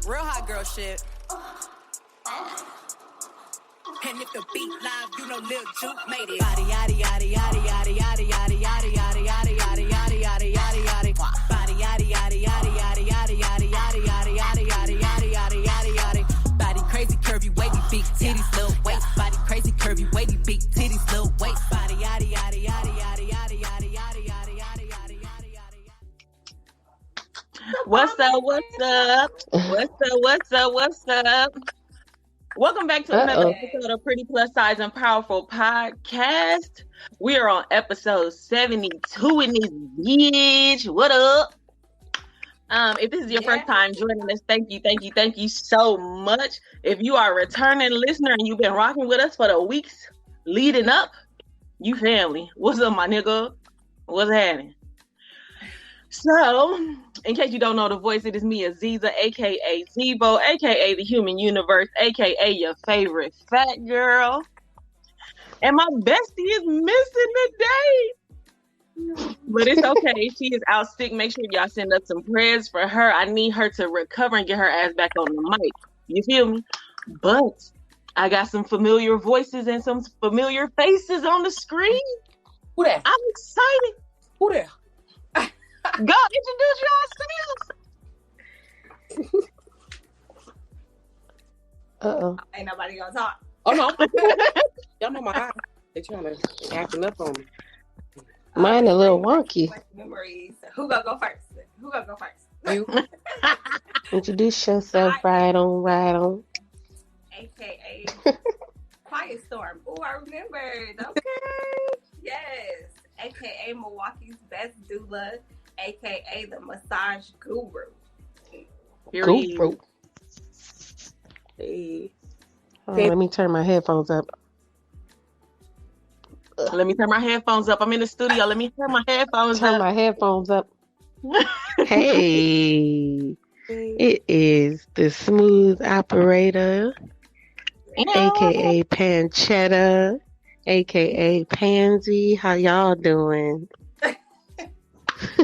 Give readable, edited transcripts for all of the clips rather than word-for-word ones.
Real hot girl shit. And if the beat live, you know Lil Juke made it. Body yaddy yaddy yaddy yaddy yaddy yaddy yaddy yaddy yaddy yaddy yaddy yaddy yaddy yaddy. Body yaddy yaddy yaddy yaddy yaddy yaddy yaddy yaddy yaddy yaddy yaddy yaddy yaddy yaddy. Body crazy, curvy, wavy, big titties, little waist. Body crazy, curvy, wavy, big titties, little waist. Body yaddy yaddy yaddy yaddy yaddy yaddy yaddy yaddy yaddy yaddy yaddy yaddy. What's up? What's up? What's up? What's up? What's up? Welcome back to another episode of Pretty Plus Size and Powerful Podcast. We are on episode 72 in this bitch. What up? If this is your first time joining us, thank you so much. If you are a returning listener and you've been rocking with us for the weeks leading up, you family. What's up, my nigga? What's happening? So, in case you don't know the voice, it is me, Aziza, a.k.a. Zebo, a.k.a. the Human Universe, a.k.a. your favorite fat girl. And my bestie is missing today. But it's okay. She is out sick. Make sure y'all send us some prayers for her. I need her to recover and get her ass back on the mic. You feel me? But I got some familiar voices and some familiar faces on the screen. Who that? I'm excited. Who that? Go introduce yourselves. Ain't nobody gonna talk. Oh no. Y'all know my eyes. They trying to acting up on me. Mine a little wonky. Memories. Who gonna go first? You? Introduce yourself. Right on. AKA Quiet Storm. Oh, I remembered. Okay. Yes. AKA Milwaukee's best doula. AKA the massage guru. Guru. Hey. Let me turn my headphones up. Let me turn my headphones up. I'm in the studio. Let me turn my headphones Turn up. my headphones up. Hey. It is the smooth operator, AKA Pancetta, AKA Pansy. How y'all doing?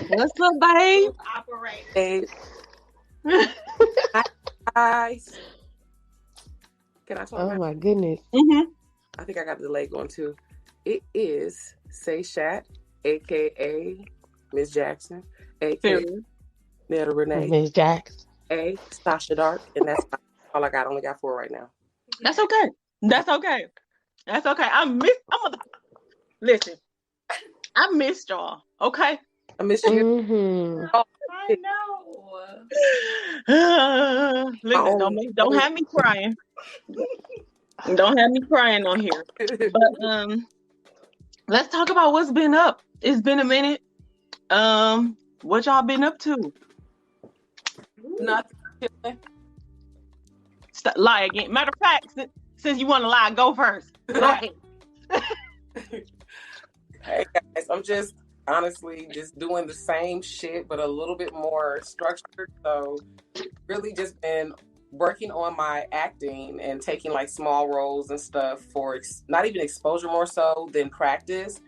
What's up, babe? Operate. Hey. Guys. Can I talk? Oh my goodness. Mm-hmm. I think I got the delay going too. It is Say Shat, AKA Miss Jackson, AKA Netta Renee, Miss Jackson, A Sasha Dark, and that's all I got. I only got 4 right now. That's okay. Listen, I missed y'all. Okay. I miss you. Mm-hmm. Oh, I know. Listen, don't have me crying. Don't have me crying on here. But let's talk about what's been up. It's been a minute. What y'all been up to? Nothing. Lie again. Matter of fact, since you want to lie, go first. Go ahead. Hey guys, I'm just honestly just doing the same shit, but a little bit more structured. So really just been working on my acting and taking like small roles and stuff for not even exposure more so than practice,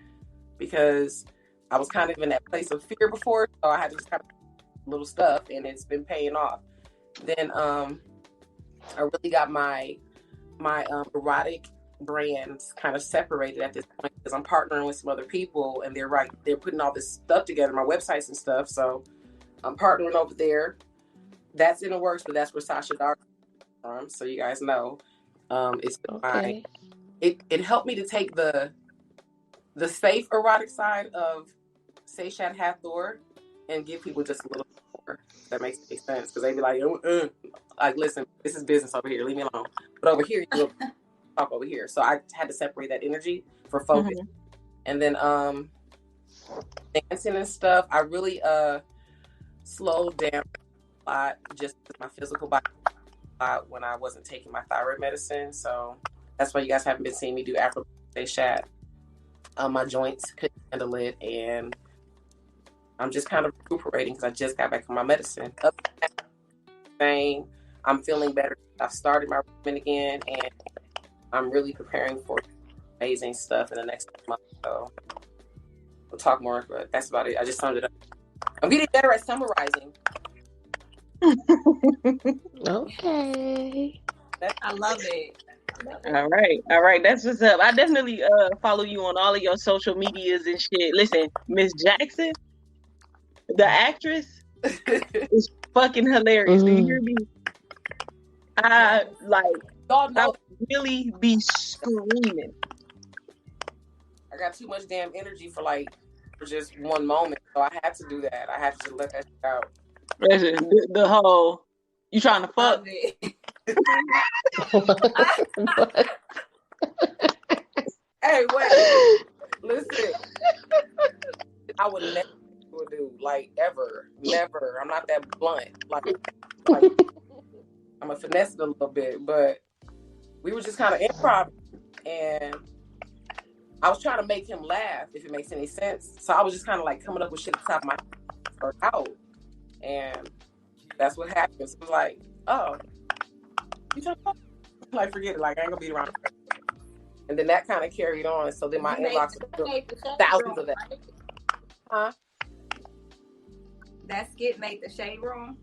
because I was kind of in that place of fear before. So I had to just kind of little stuff, and it's been paying off. Then I really got my erotic brands kind of separated at this point, because I'm partnering with some other people, and they're putting all this stuff together, my websites and stuff. So I'm partnering over there. That's in the works, but that's where Sasha Dark from. So you guys know, it's okay. It helped me to take the safe erotic side of Say Shat Hathor and give people just a little more. That makes sense, because they be like, like, listen, this is business over here, leave me alone. But over here, you talk over here. So I had to separate that energy for focus. Mm-hmm. And then dancing and stuff, I really slowed down a lot, just with my physical body when I wasn't taking my thyroid medicine. So that's why you guys haven't been seeing me do Afro Say Shat. My joints couldn't handle it, and I'm just kind of recuperating because I just got back from my medicine. I'm feeling better. I've started my regimen again, and I'm really preparing for amazing stuff in the next month. So we'll talk more, but that's about it. I just summed it up. I'm getting better at summarizing. Okay. I love it. All right. That's what's up. I definitely follow you on all of your social medias and shit. Listen, Miss Jackson, the actress, is fucking hilarious. Do you hear me? I really be screaming. I got too much damn energy for just one moment, so I had to do that. I had to just let that shit out. Listen, the whole you trying to fuck. What? Hey, wait. Listen. I would never do ever. Never. I'm not that blunt. I'm a finesse it a little bit, but we were just kind of improv, and I was trying to make him laugh, if it makes any sense. So I was just kind of coming up with shit at the top of my head or out, and that's what happens. It was like, oh, you trying to fuck? Forget it. I ain't gonna beat around. And then that kind of carried on. So then my inbox was thousands of that. Right? Huh? That skit made the Shade Room.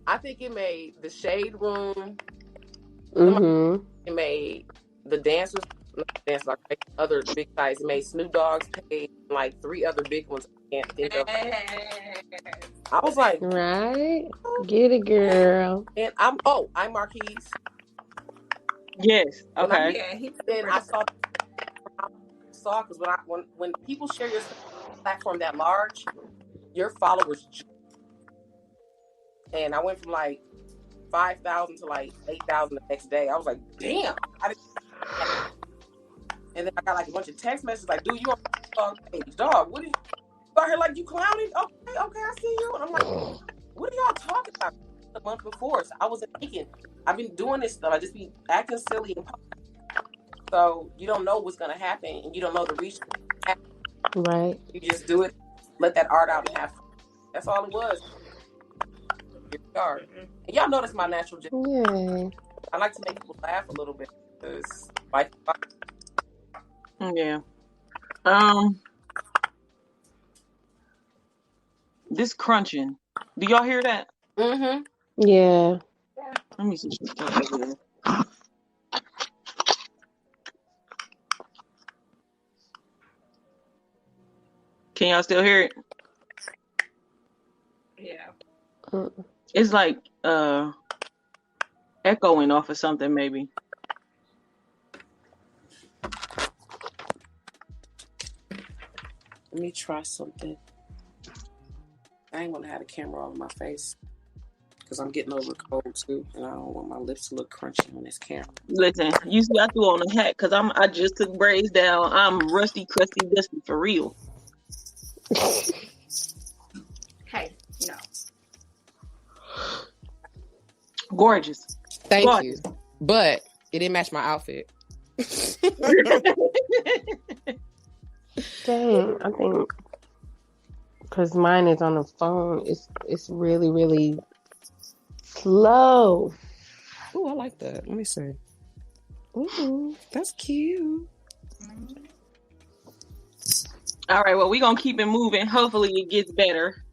I think it made the Shade Room. Mm-hmm. It made the dancers, other big sites. It made Snoop Dogg's page, 3 other big ones I can't think of. I was like, right, get it, girl. And I'm Marquise. Yes. Okay. Then I saw because when people share your platform that large, your followers. And I went from 5,000 to 8,000 the next day. I was like, damn. And then I got a bunch of text messages dude, you on dog page, dog? What are you out here you clowning? Okay, I see you. And I'm like, what are y'all talking about? The month before, so I wasn't thinking. I've been doing this stuff. I just be acting silly and so you don't know what's gonna happen, and you don't know the reach. Right. You just do it, let that art out and have fun. That's all it was. And y'all know that's my natural job. Yeah. I like to make people laugh a little bit because yeah. This crunching. Do y'all hear that? Mm-hmm. Yeah. Let me see. Can y'all still hear it? Yeah. It's echoing off of something, maybe. Let me try something. I ain't gonna have the camera on my face because I'm getting over cold too, and I don't want my lips to look crunchy on this camera. Listen, you see, I threw on a hat because I just took braids down. I'm rusty, crusty, dusty for real. Hey, no. Gorgeous. Thank you. But it didn't match my outfit. Dang, I think because mine is on the phone, it's really, really slow. Oh, I like that. Let me see. Ooh, that's cute. All right, well, we're going to keep it moving. Hopefully it gets better.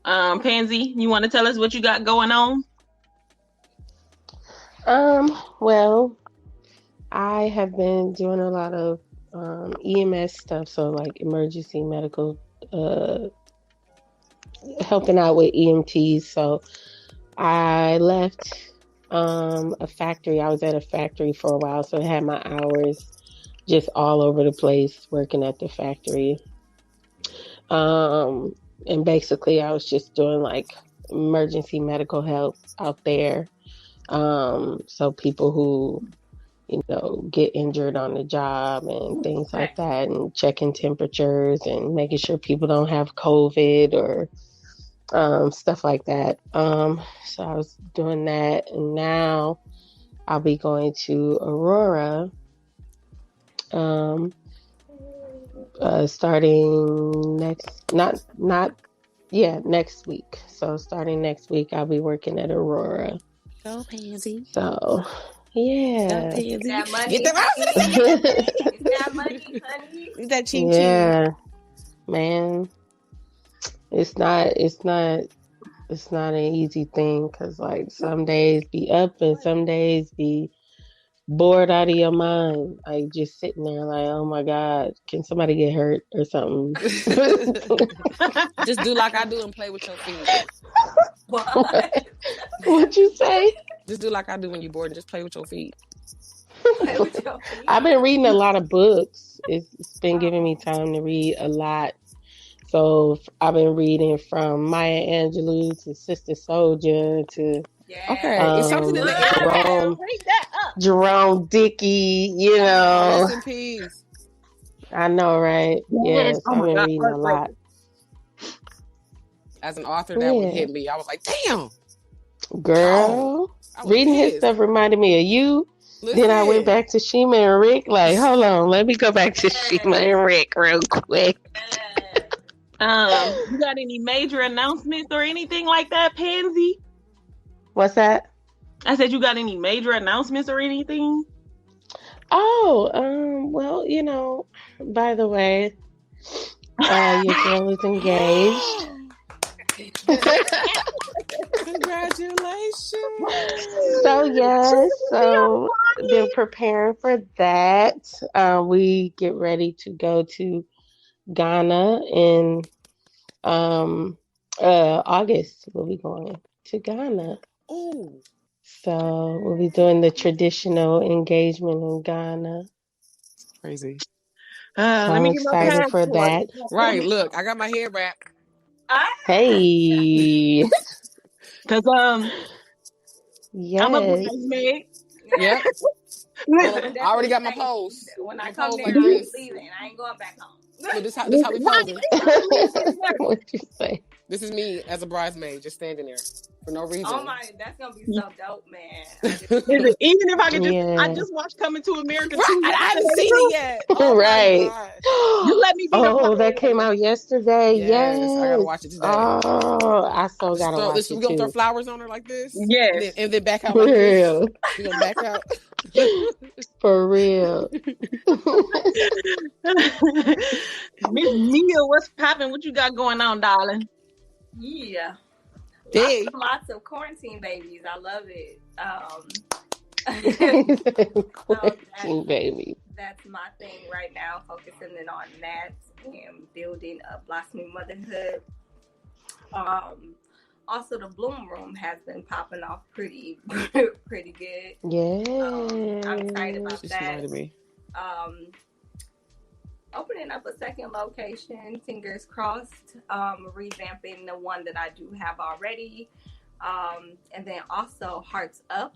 Pansy, you want to tell us what you got going on? Well, I have been doing a lot of EMS stuff, so emergency medical, helping out with EMTs. So I left a factory. I was at a factory for a while, so I had my hours just all over the place working at the factory. And basically I was just doing emergency medical help out there. So people who, get injured on the job and things like that, and checking temperatures and making sure people don't have COVID or stuff like that. So I was doing that, and now I'll be going to Aurora starting next week. So starting next week, I'll be working at Aurora. Go Pansy. So yeah. Get that money. Get that money, honey. Get that Yeah, man. It's not it's not an easy thing because like some days be up and some days be bored out of your mind. Like just sitting there like, oh my God, can somebody get hurt or something? Just do like I do and play with your feet. What? What you say? Just do like I do when you're bored and just play with your feet. Play with your feet. I've been reading a lot of books. It's been giving me time to read a lot. So I've been reading from Maya Angelou to Sister Souljah to Yeah. Okay, it's something in the air. Jerome, Read that up. Jerome Dickey, you know. Rest in peace. I know, right? Yes, Oh I've my been God, reading a lot. As an author, that would Yeah. hit me. I was like, damn. Girl, I was reading his pissed. stuff reminded me of you. Then I went Listen. back to Shima and Rick. Like, hold on, let me go back to Shima and Rick real quick. You got any major announcements or anything like that, Pansy? What's that? I said, you got any major announcements or anything? Oh, well, you know, by the way, your girl is engaged. Congratulations. So yes, so been preparing for that. We get ready to go to Ghana in August. We'll be going to Ghana. Ooh. So we'll be doing the traditional engagement in Ghana. Crazy. So Let I'm me get my excited for passport. that. Right, look, I got my hair wrapped. Hey, Cause I'm a yes. bridesmaid. Yep. Listen, I already got my pose. When I My come pose there, like I ain't this. leaving. I ain't going back home. So this how we posing. What you say? This is me as a bridesmaid, just standing there for no reason. Oh my, that's gonna be so dope, man. listen, even if I could just, Yeah. I just watched Coming to America Right, too. I haven't seen it yet. Oh Right. my gosh. You let me be the Oh, bride. that came out yesterday. Yes, Yes. I gotta watch it today. Oh, I so gotta watch We it gonna throw too. flowers on her like this. Yes. And then back out For like this. real. We gonna back out. For real. Miss Mia, what's popping? What you got going on, darling? Yeah. Hey. Lots of quarantine babies. I love it. Quarantine baby. That's my thing right now, focusing in on that and building a blossoming motherhood. Also, the Bloom Room has been popping off pretty good. Yeah. I'm excited about She that. reminded me. Opening up a second location, fingers crossed. Revamping the one that I do have already. And then also Hearts Up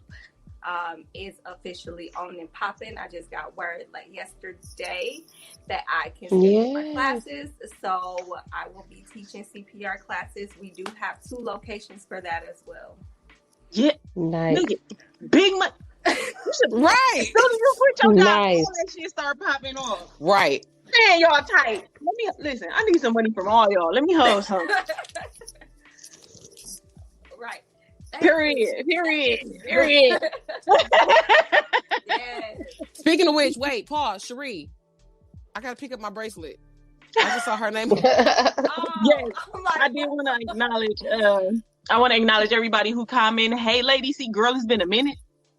is officially on and popping. I just got word like yesterday that I can schedule my classes. So I will be teaching CPR classes. We do have 2 locations for that as well. Yeah. Nice. Nigga, big money. Right. As soon as you quit your job, Nice. all that shit start popping off. Right. Man, y'all tight. Let me listen. I need some money from all y'all. Let me hold some. Right. Period. Yes. Speaking of which, wait, pause, Cherie. I gotta pick up my bracelet. I just saw her name. Oh, Yes. oh my I did want to acknowledge everybody who commented. Hey, Lady C, girl, it's been a minute.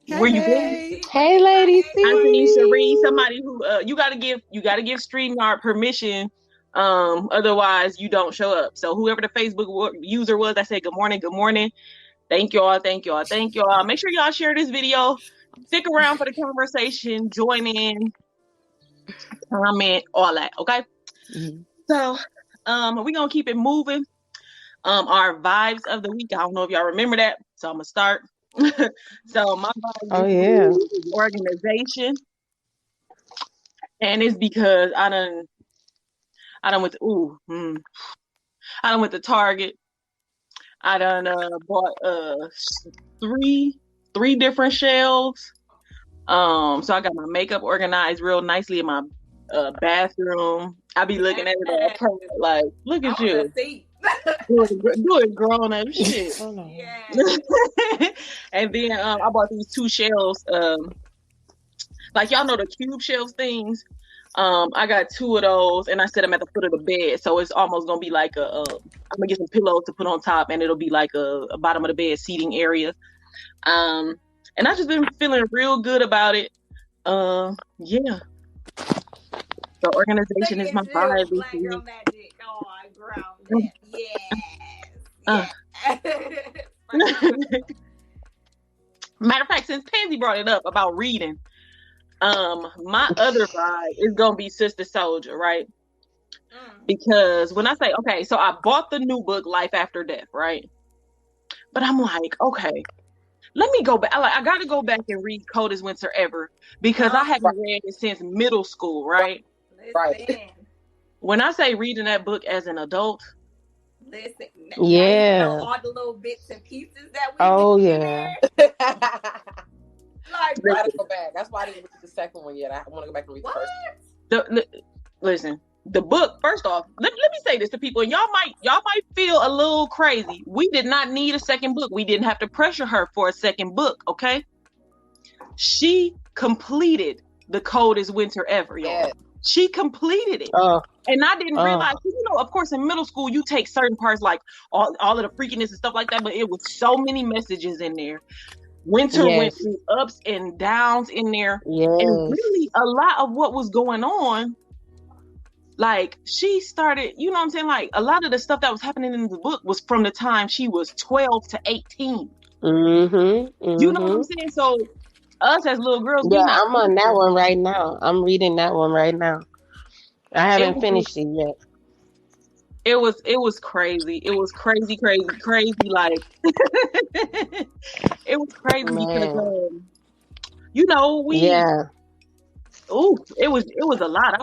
Where you been? Hey, Lady C. I seen Cherie, somebody who you gotta give StreamYard permission. Otherwise you don't show up. So whoever the Facebook user was, I said good morning. Thank y'all. Make sure y'all share this video. Stick around for the conversation. Join in. Comment, all that. Okay. Mm-hmm. So, we're gonna keep it moving. Our vibes of the week. I don't know if y'all remember that, so I'm gonna start. So my vibe is organization, and it's because I done went to Target. I done bought 3 different shelves. So I got my makeup organized real nicely in my bathroom. I be looking at it all proud, like, look at you doing grown up shit. Yeah. And then I bought these 2 shelves, like y'all know the cube shelves things. I got 2 of those, and I set them at the foot of the bed, so it's almost gonna be like I'm gonna get some pillows to put on top, and it'll be like a bottom of the bed seating area. And I just been feeling real good about it. Yeah. The organization is my vibe. Black girl magic. Oh, I ground it. Yes. Matter of fact, since Pansy brought it up about reading, my other vibe is gonna be Sister Soldier, right? Because when I say, okay, so I bought the new book, Life After Death, right? But I'm like, okay, let me go back. I got to go back and read Coldest Winter Ever because I haven't read it since middle school, right? Right. When I say reading that book as an adult, listen, yeah, all the little bits and pieces that we. Oh yeah. Like, I gotta go back. That's why I didn't read the second one yet. I want to go back and read the first. Listen, the book. First off, let me say this to people, and y'all might feel a little crazy. We did not need a second book. We didn't have to pressure her for a second book. Okay, she completed The Coldest Winter Ever, y'all. Yes. She completed it, and I didn't realize. You know, of course, in middle school, you take certain parts like all of the freakiness and stuff like that, but it was so many messages in there. Winter went through ups and downs in there. Yes. And really a lot of what was going on, like she started, you know what I'm saying? Like a lot of the stuff that was happening in the book was from the time she was 12 to 18. Mm-hmm. You know what I'm saying? So us as little girls. Yeah, I'm on that one right now. I'm reading that one right now. I haven't finished it yet. It was crazy. It was crazy. Like it was crazy because you know it was a lot.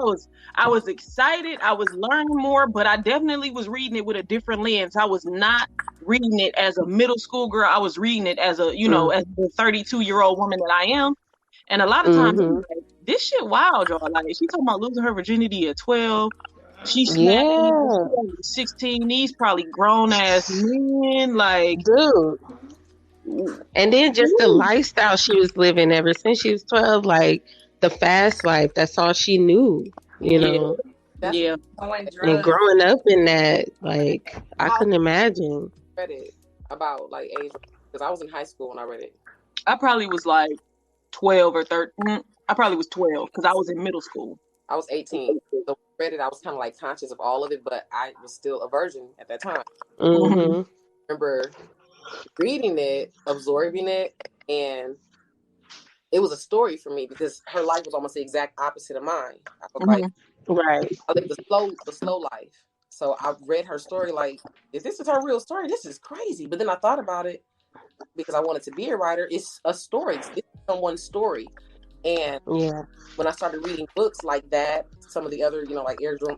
I was excited. I was learning more, but I definitely was reading it with a different lens. I was not reading it as a middle school girl. I was reading it as a, as the 32-year-old woman that I am. And a lot of times, like, this shit wild, y'all. Like, she talking about losing her virginity at 12. She's 16. These probably grown ass men, like, dude. And then just the lifestyle she was living ever since she was 12, like the fast life. That's all she knew, you know. Yeah. And growing up in that, like, I couldn't imagine. I read it about like age because I was in high school when I read it. I probably was like 12 or 13. I probably was 12 because I was in middle school. I was 18. So when I read it, I was kind of like conscious of all of it, but I was still a virgin at that time. Mm-hmm. I remember reading it, absorbing it, and it was a story for me because her life was almost the exact opposite of mine. I was like, right, I lived the slow life. So I read her story like, if this is her real story, this is crazy. But then I thought about it because I wanted to be a writer. It's a story. It's someone's story. And when I started reading books like that, some of the other, like Air Drum,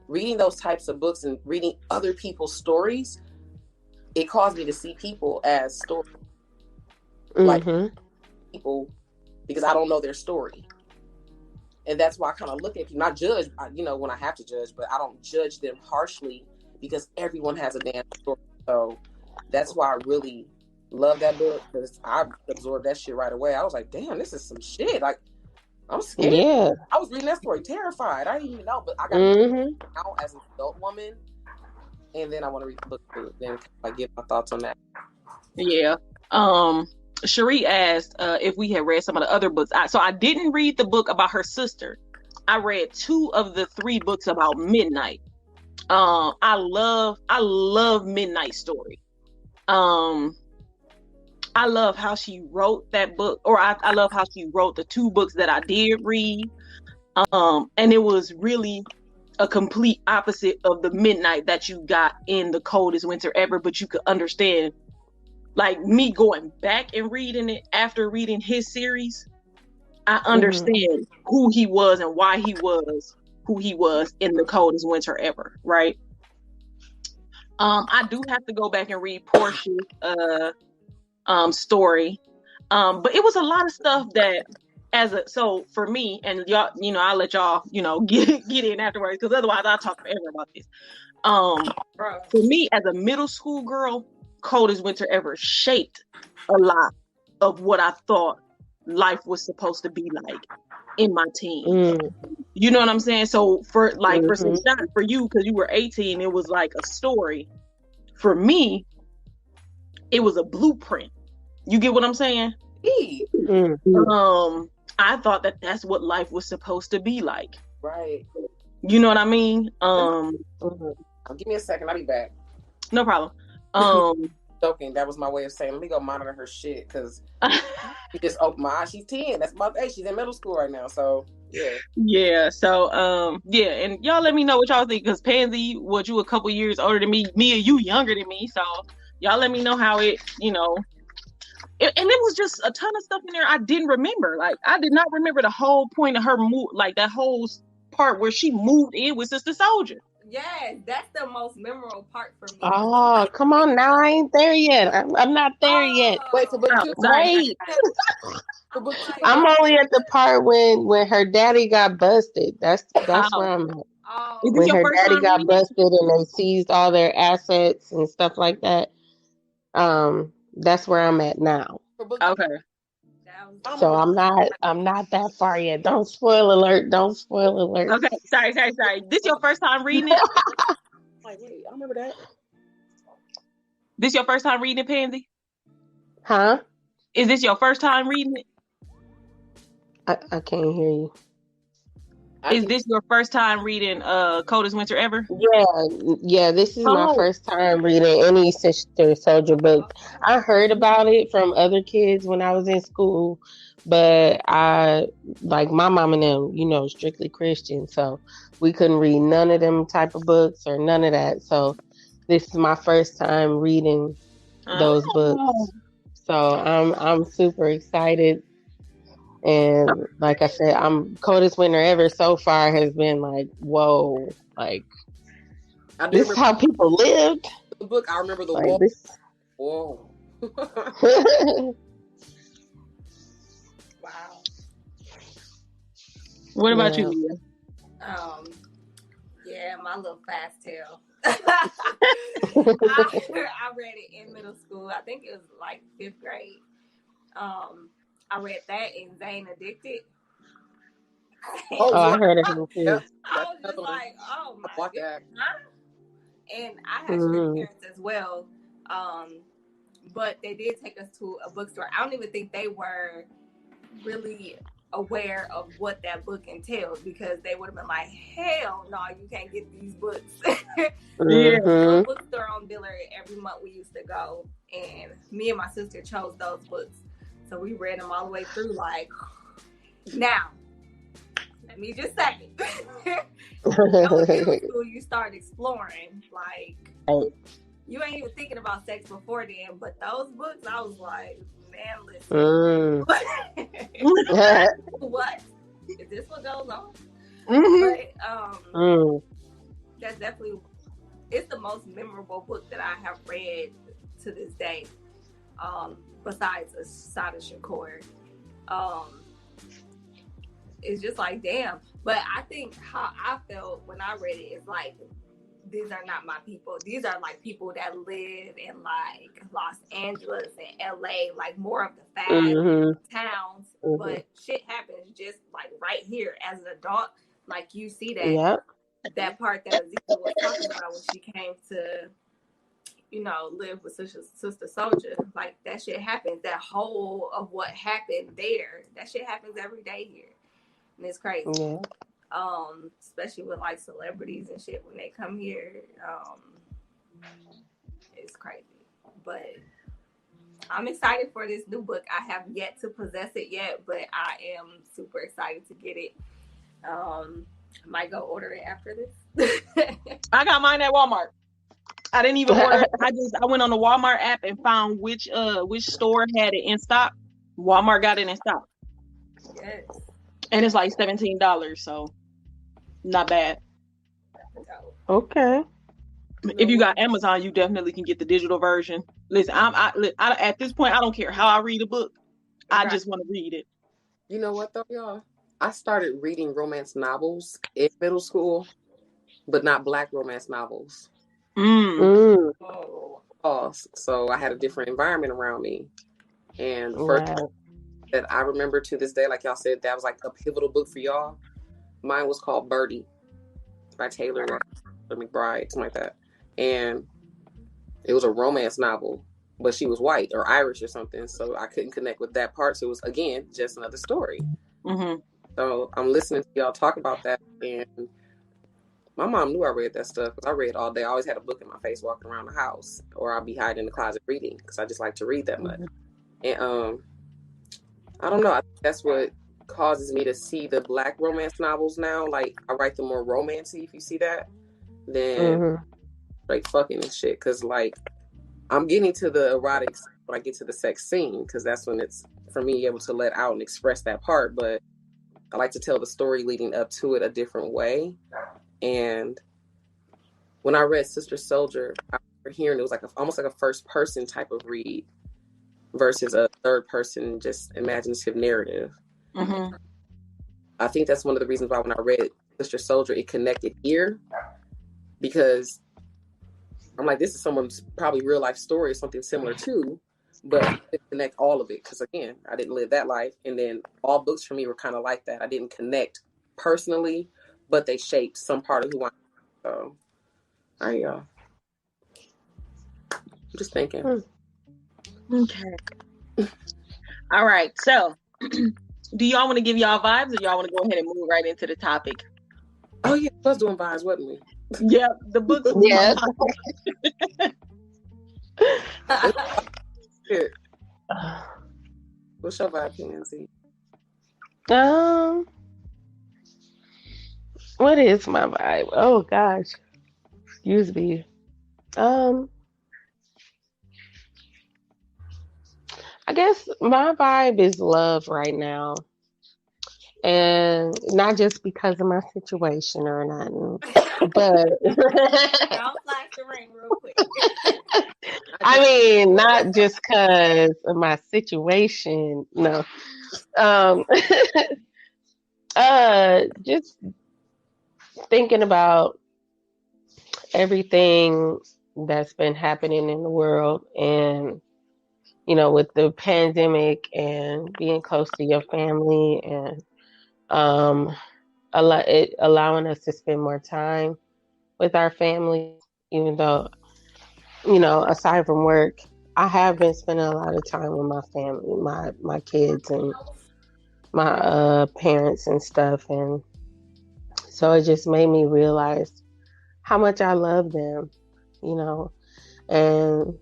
reading those types of books and reading other people's stories, it caused me to see people as stories. Like people, because I don't know their story. And that's why I kind of look at people, not judge, when I have to judge, but I don't judge them harshly because everyone has a damn story. So that's why I really love that book because I absorbed that shit right away. I was like, damn, this is some shit. Like, I'm scared. Yeah. I was reading that story terrified. I didn't even know, but I got it now as an adult woman. And then I want to read the book too, then like give my thoughts on that. Yeah. Cherie asked if we had read some of the other books. So I didn't read the book about her sister. I read 2 of the 3 books about Midnight. I love Midnight Story. I love how she wrote that book, or I love how she wrote the 2 books that I did read. And it was really a complete opposite of the Midnight that you got in The Coldest Winter Ever, but you could understand, like me going back and reading it after reading his series, I understand who he was and why he was who he was in The Coldest Winter Ever, right? I do have to go back and read Portia's story. But it was a lot of stuff that so for me, and y'all, I'll let y'all, get in afterwards, because otherwise I'll talk forever about this. For me as a middle school girl, Coldest Winter Ever shaped a lot of what I thought life was supposed to be like. in my teens. Mm. You know what I'm saying? So for Mhm. Shot, for you, because you were 18, it was like a story. For me, it was a blueprint. You get what I'm saying? Mm. I thought that that's what life was supposed to be like. Right. You know what I mean? Give me a second. I'll be back. No problem. Joking. That was my way of saying, let me go monitor her shit, because she just opened my eyes. She's 10. That's my age. She's in middle school right now. So yeah. Yeah. So yeah, and y'all let me know what y'all think, because Pansy, what, you a couple years older than me, Mia, you younger than me. So y'all let me know how it, you know. And it was just a ton of stuff in there I didn't remember. Like, I did not remember the whole point of her move, like that whole part where she moved in with Sister Soldier. Yes, that's the most memorable part for me. Oh, come on now. I ain't there yet. I'm not there yet. Wait for book two. Right. For book two. I'm only at the part when her daddy got busted. That's where I'm at. Is this When your her first daddy time got reading busted and they seized all their assets and stuff like that. That's where I'm at now. Okay. So I'm not that far yet. Don't spoil alert. Don't spoil alert. Okay. Sorry. This your first time reading it? Like, wait, I remember that. This your first time reading it, Pansy? Huh? Is this your first time reading it? I can't hear you. Is this your first time reading Coldest Winter Ever? Yeah, this is my first time reading any Sister Soldier book. I heard about it from other kids when I was in school, but I, like my mom and them, you know, strictly Christian, so we couldn't read none of them type of books or none of that. So this is my first time reading those books. So I'm super excited. And like I said, Coldest Winter Ever so far has been like, whoa, like this is how people lived. The book, I remember the like wall. This... Whoa. Wow. What about you, Mia? Yeah, my little fast tale. I read it in middle school. I think it was like 5th grade. I read that in Zane Addicted. I heard of him too. I was just like, oh my god. And I had strict parents as well. But they did take us to a bookstore. I don't even think they were really aware of what that book entailed, because they would have been like, hell no, you can't get these books. A bookstore on Dillard, every month we used to go, and me and my sister chose those books. So we read them all the way through. Like, now, let me just say, middle school, you start exploring. Like, you ain't even thinking about sex before then, but those books, I was like, man, listen. What? Is this what goes on? But that's definitely, it's the most memorable book that I have read to this day. Besides Assata Shakur. It's just like, damn. But I think how I felt when I read it is like, these are not my people. These are like people that live in like Los Angeles and LA, like more of the fast towns. But shit happens just like right here as an adult. Like, you see that part that Aziza was talking about when she came to, you know, live with Sister Soldier. Like, that shit happens. That whole of what happened there, that shit happens every day here. And it's crazy. Yeah. Especially with like celebrities and shit when they come here. It's crazy. But I'm excited for this new book. I have yet to possess it yet, but I am super excited to get it. I might go order it after this. I got mine at Walmart. I didn't even order it. I went on the Walmart app and found which store had it in stock. Walmart got it in stock. Yes. And it's like $17, so not bad. Okay. If you got Amazon, you definitely can get the digital version. Listen, I at this point, I don't care how I read a book. I just want to read it. You know what though, y'all? I started reading romance novels in middle school, but not Black romance novels. So I had a different environment around me. And first that I remember to this day, like y'all said, that was like a pivotal book for y'all. Mine was called Birdie by Taylor McBride, something like that. And it was a romance novel, but she was white or Irish or something, so I couldn't connect with that part. So it was, again, just another story. Mm-hmm. So I'm listening to y'all talk about that, and my mom knew I read that stuff because I read all day. I always had a book in my face walking around the house, or I'd be hiding in the closet reading because I just like to read that much. And I don't know. I think that's what causes me to see the Black romance novels now. Like, I write them more romancy, if you see that, than like fucking and shit. Because, like, I'm getting to the erotics when I get to the sex scene, because that's when it's, for me, able to let out and express that part. But I like to tell the story leading up to it a different way. And when I read Sister Soldier, I remember hearing it was like almost like a first person type of read versus a third person, just imaginative narrative. Mm-hmm. I think that's one of the reasons why when I read Sister Soldier, it connected here, because I'm like, this is someone's probably real life story or something similar too, but it connect all of it, because again, I didn't live that life. And then all books for me were kind of like that. I didn't connect personally, but they shaped some part of who I am. So I'm just thinking. Okay. All right. So, do y'all want to give y'all vibes, or y'all want to go ahead and move right into the topic? Oh yeah, we was doing vibes, wasn't we? Yeah, the books. Yeah. What's your vibe, Kenzie? What is my vibe? Oh gosh, excuse me. I guess my vibe is love right now, and not just because of my situation or nothing, but I'll flash the ring real quick. I mean, not just because of my situation. No, just thinking about everything that's been happening in the world, and with the pandemic and being close to your family, and allowing us to spend more time with our family, even though, aside from work, I have been spending a lot of time with my family, my kids and my parents and stuff. And so it just made me realize how much I love them, and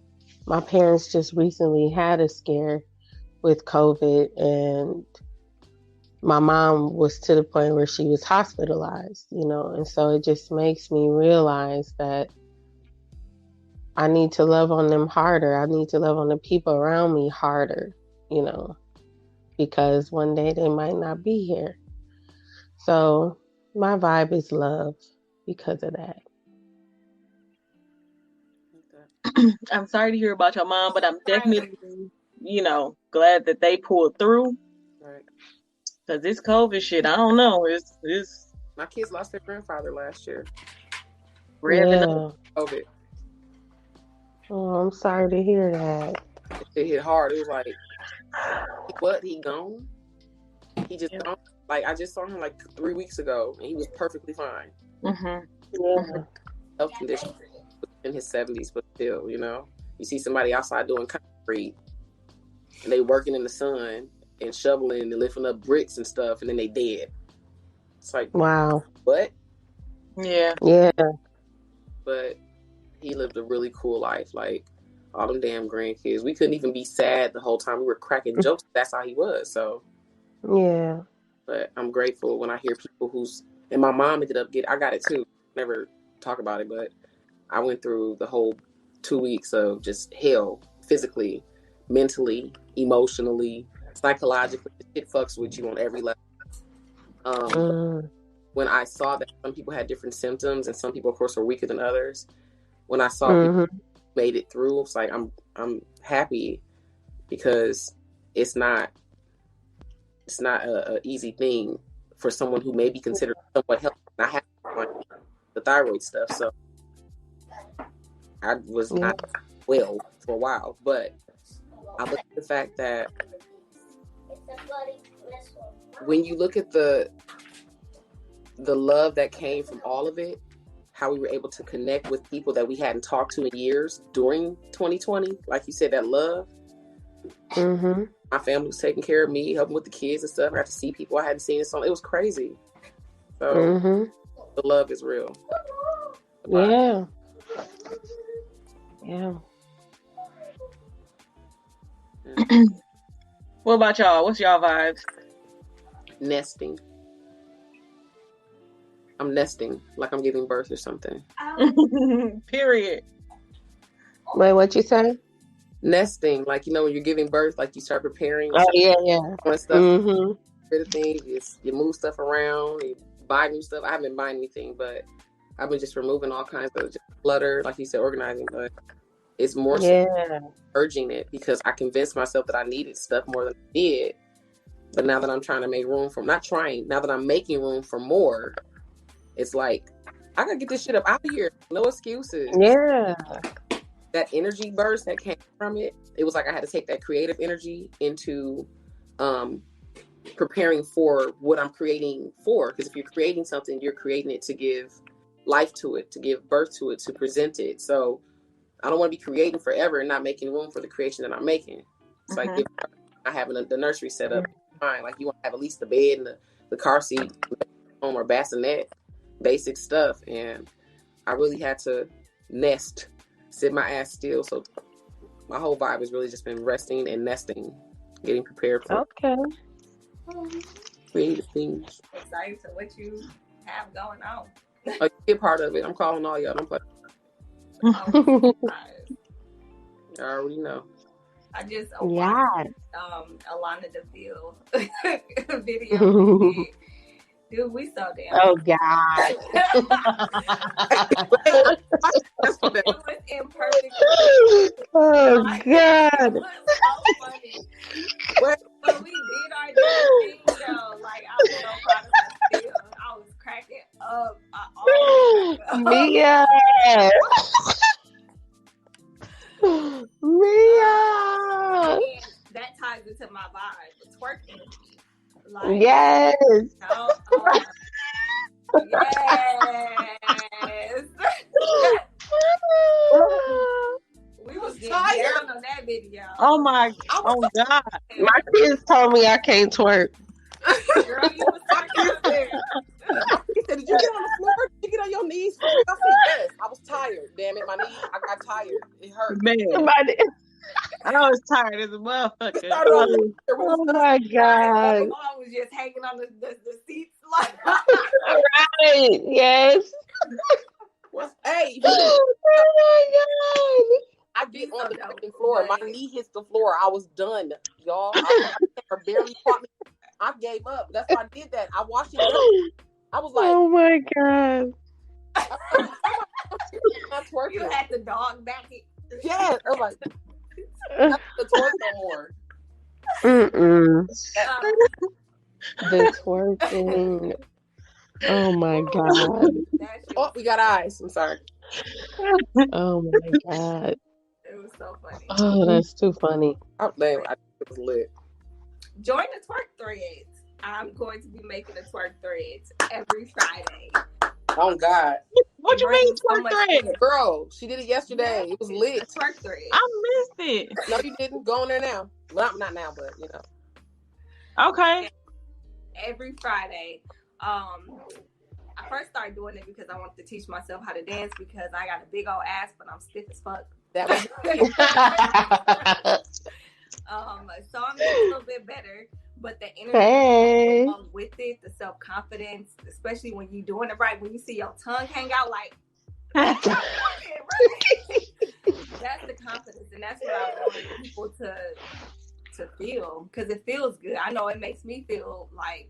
my parents just recently had a scare with COVID, and my mom was to the point where she was hospitalized, and so it just makes me realize that I need to love on them harder. I need to love on the people around me harder, because one day they might not be here. So my vibe is love because of that. I'm sorry to hear about your mom, but I'm definitely, glad that they pulled through. Right. Because this COVID shit, I don't know. It's my kids lost their grandfather last year. Yeah. COVID. Oh, I'm sorry to hear that. It hit hard. It was like, what? He gone? He just gone? Like, I just saw him like 3 weeks ago, and he was perfectly fine. Mm-hmm. Yeah. Health condition in his 70s, but still, you see somebody outside doing concrete, and they working in the sun and shoveling and lifting up bricks and stuff, and then they dead. It's like, wow. What? Yeah. Yeah. But he lived a really cool life. Like, all them damn grandkids. We couldn't even be sad the whole time. We were cracking jokes. That's how he was. So, yeah. But I'm grateful when I hear people and my mom ended up I got it too. Never talk about it, but I went through the whole 2 weeks of just hell, physically, mentally, emotionally, psychologically. It fucks with you on every level. When I saw that some people had different symptoms, and some people, of course, were weaker than others. When I saw people made it through, it's like I'm happy, because it's not a easy thing for someone who may be considered somewhat healthy. I have the thyroid stuff, so I was not well for a while. But I look at the fact that when you look at the love that came from all of it, how we were able to connect with people that we hadn't talked to in years during 2020, like you said, that love. Mm-hmm. My family was taking care of me, helping with the kids and stuff. I got to see people I hadn't seen in so long. It was crazy. So Mm-hmm. the love is real. Yeah. Yeah. What about y'all? What's y'all vibes? Nesting. I'm nesting like I'm giving birth or something. Period. Wait, what you say? Nesting, like, you know, when you're giving birth, like you start preparing. Oh, yeah. And stuff. Mm-hmm. Rid of things. You move stuff around. You buy new stuff. I haven't been buying anything, but I've been just removing all kinds of just clutter, like you said, organizing. But it's more so urging it because I convinced myself that I needed stuff more than I did. But now that I'm trying to make room for, now that I'm making room for more, it's like, I gotta get this shit up out of here. No excuses. Yeah. That energy burst that came from it, it was like I had to take that creative energy into preparing for what I'm creating for. Because if you're creating something, you're creating it to give life to it, to give birth to it, to present it. So I don't want to be creating forever and not making room for the creation that I'm making. It's like I having the nursery set up. Fine, like you want to have at least the bed and the car seat, home or bassinet, basic stuff. And I really had to nest, sit my ass still. So my whole vibe has really just been resting and nesting, getting prepared for creative things. Excited to what you have going on. A kid part of it. I'm calling all y'all. Don't play. I already know. I just watched Alana Deville video. Dude, we so damn. Oh God. It was imperfect. Oh God. It was so funny. But we did our damn thing though. Like I was so proud of myself. I was cracking up. Mia. Mia. That ties into my vibe. It's working. Like, yes. Yes. We was getting down on that video. Oh God. My kids told me I can't twerk. Girl, you was talking up there. He said, did you get on the floor? Did you get on your knees? I said, yes. I was tired. Damn it, my knees. I got tired. It hurt. Man. I was tired as a motherfucker. Oh my God. Mom was just hanging on the seats like right. Yes. Hey. Oh my God. I get on the fucking floor. My knee hits the floor. I was done, y'all. I barely caught me. I gave up. That's why I did that. I watched it. I was like, oh my God. You had the dog back it. Yeah. I was like, not the twerk no more. The twerking. Oh my God. Oh, we got eyes. I'm sorry. Oh my God. It was so funny. Oh, that's too funny. It was lit. Join the twerk threads. I'm going to be making the twerk threads every Friday. Oh God. What you mean twerk thread? Girl, she did it yesterday. It was lit. Twerk thread. I missed it. No, you didn't. Go on there now. Well, not now, but you know. Okay. Every Friday. I first started doing it because I wanted to teach myself how to dance because I got a big old ass, but I'm stiff as fuck. That was so I'm getting a little bit better, but the energy along with it, the self-confidence, especially when you're doing it right, when you see your tongue hang out like that's the confidence, and that's what I want people to feel, because it feels good. I know it makes me feel like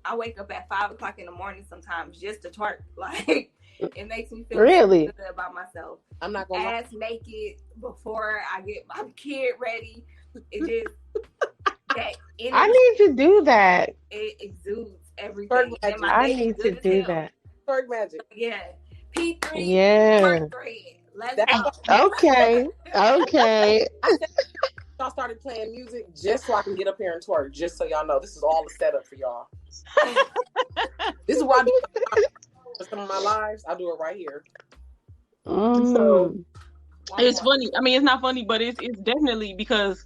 I wake up at 5 o'clock in the morning sometimes just to twerk. Like it makes me feel really good about myself. I'm not gonna ass naked before I get my kid ready. It just that energy, I need to do that. it exudes everything. And my I baby need to good as do hell. that. twerk magic. Yeah. P3 Yeah. twerk thread. Let's go. Okay. Okay. y'all started playing music just so I can get up here and twerk. Just so y'all know, this is all a setup for y'all. This is why I do some of my lives. I do it right here. So it's funny. I mean, it's not funny, but it's definitely because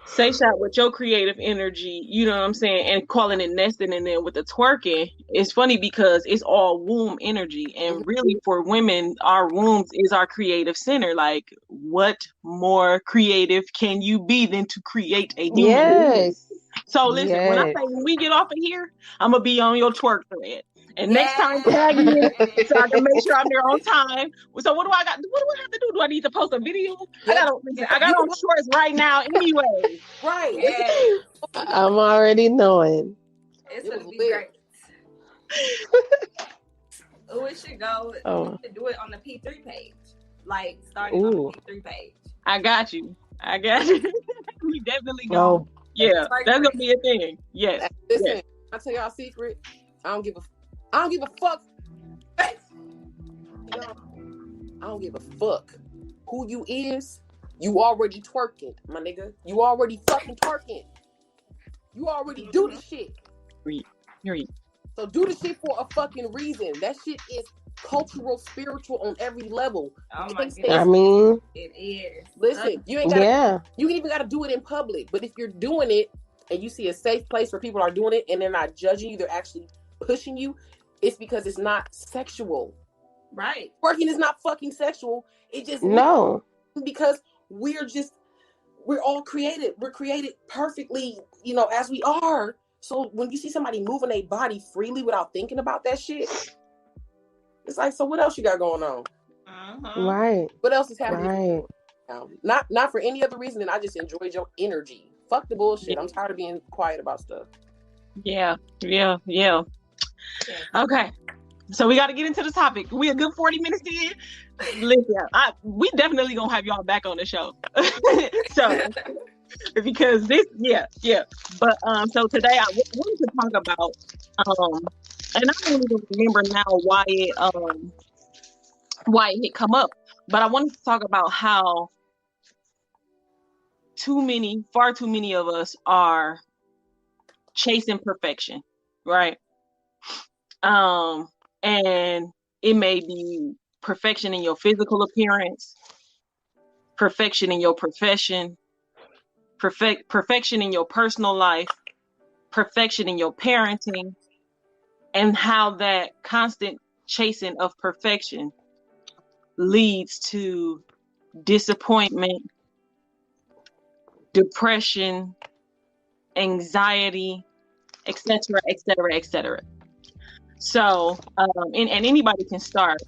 Say Shot with your creative energy, you know what I'm saying, and calling it nesting, and then with the twerking, it's funny because it's all womb energy, and really for women, our wombs is our creative center. Like, what more creative can you be than to create a human? Yes. So listen, when I say when we get off of here, I'm gonna be on your twerk thread. And next time, tag me so I can make sure I'm there on time. So what do I got? What do I have to do? Do I need to post a video? Yep. I got on shorts right now anyway. Right. Yes. I'm already knowing. It's It gonna was be lit. great. Oh, it should go. Oh. We should do it on the P3 page. Like starting on the P3 page. I got you. We definitely go. Oh, Yeah, that's gonna be a thing. Yes. Listen, Yes. I'll tell y'all a secret. I don't give a fuck. I don't give a fuck who you is. You already twerking, my nigga. You already fucking twerking. You already do the shit. Period. So do the shit for a fucking reason. That shit is cultural, spiritual on every level. Oh You my can't stay- goodness. I mean, It is. Listen, you ain't got. yeah. You ain't even got to do it in public. But if you're doing it and you see a safe place where people are doing it and they're not judging you, they're actually pushing you, it's because it's not sexual. Right. Working is not fucking sexual. It just No. because we're all created. We're created perfectly, as we are. So when you see somebody moving their body freely without thinking about that shit, it's like, so what else you got going on? Right. What else is happening? Right. Not for any other reason than I just enjoyed your energy. Fuck the bullshit. I'm tired of being quiet about stuff. Yeah. Okay. So we got to get into the topic. We a good 40 minutes in. Listen, we definitely gonna have y'all back on the show. So because this, yeah. But so today I wanted to talk about and I don't even remember now why it had come up, but I wanted to talk about how far too many of us are chasing perfection, right? And it may be perfection in your physical appearance, perfection in your profession, perfection in your personal life, perfection in your parenting, and how that constant chasing of perfection leads to disappointment, depression, anxiety, etc., etc., etc. So, and anybody can start.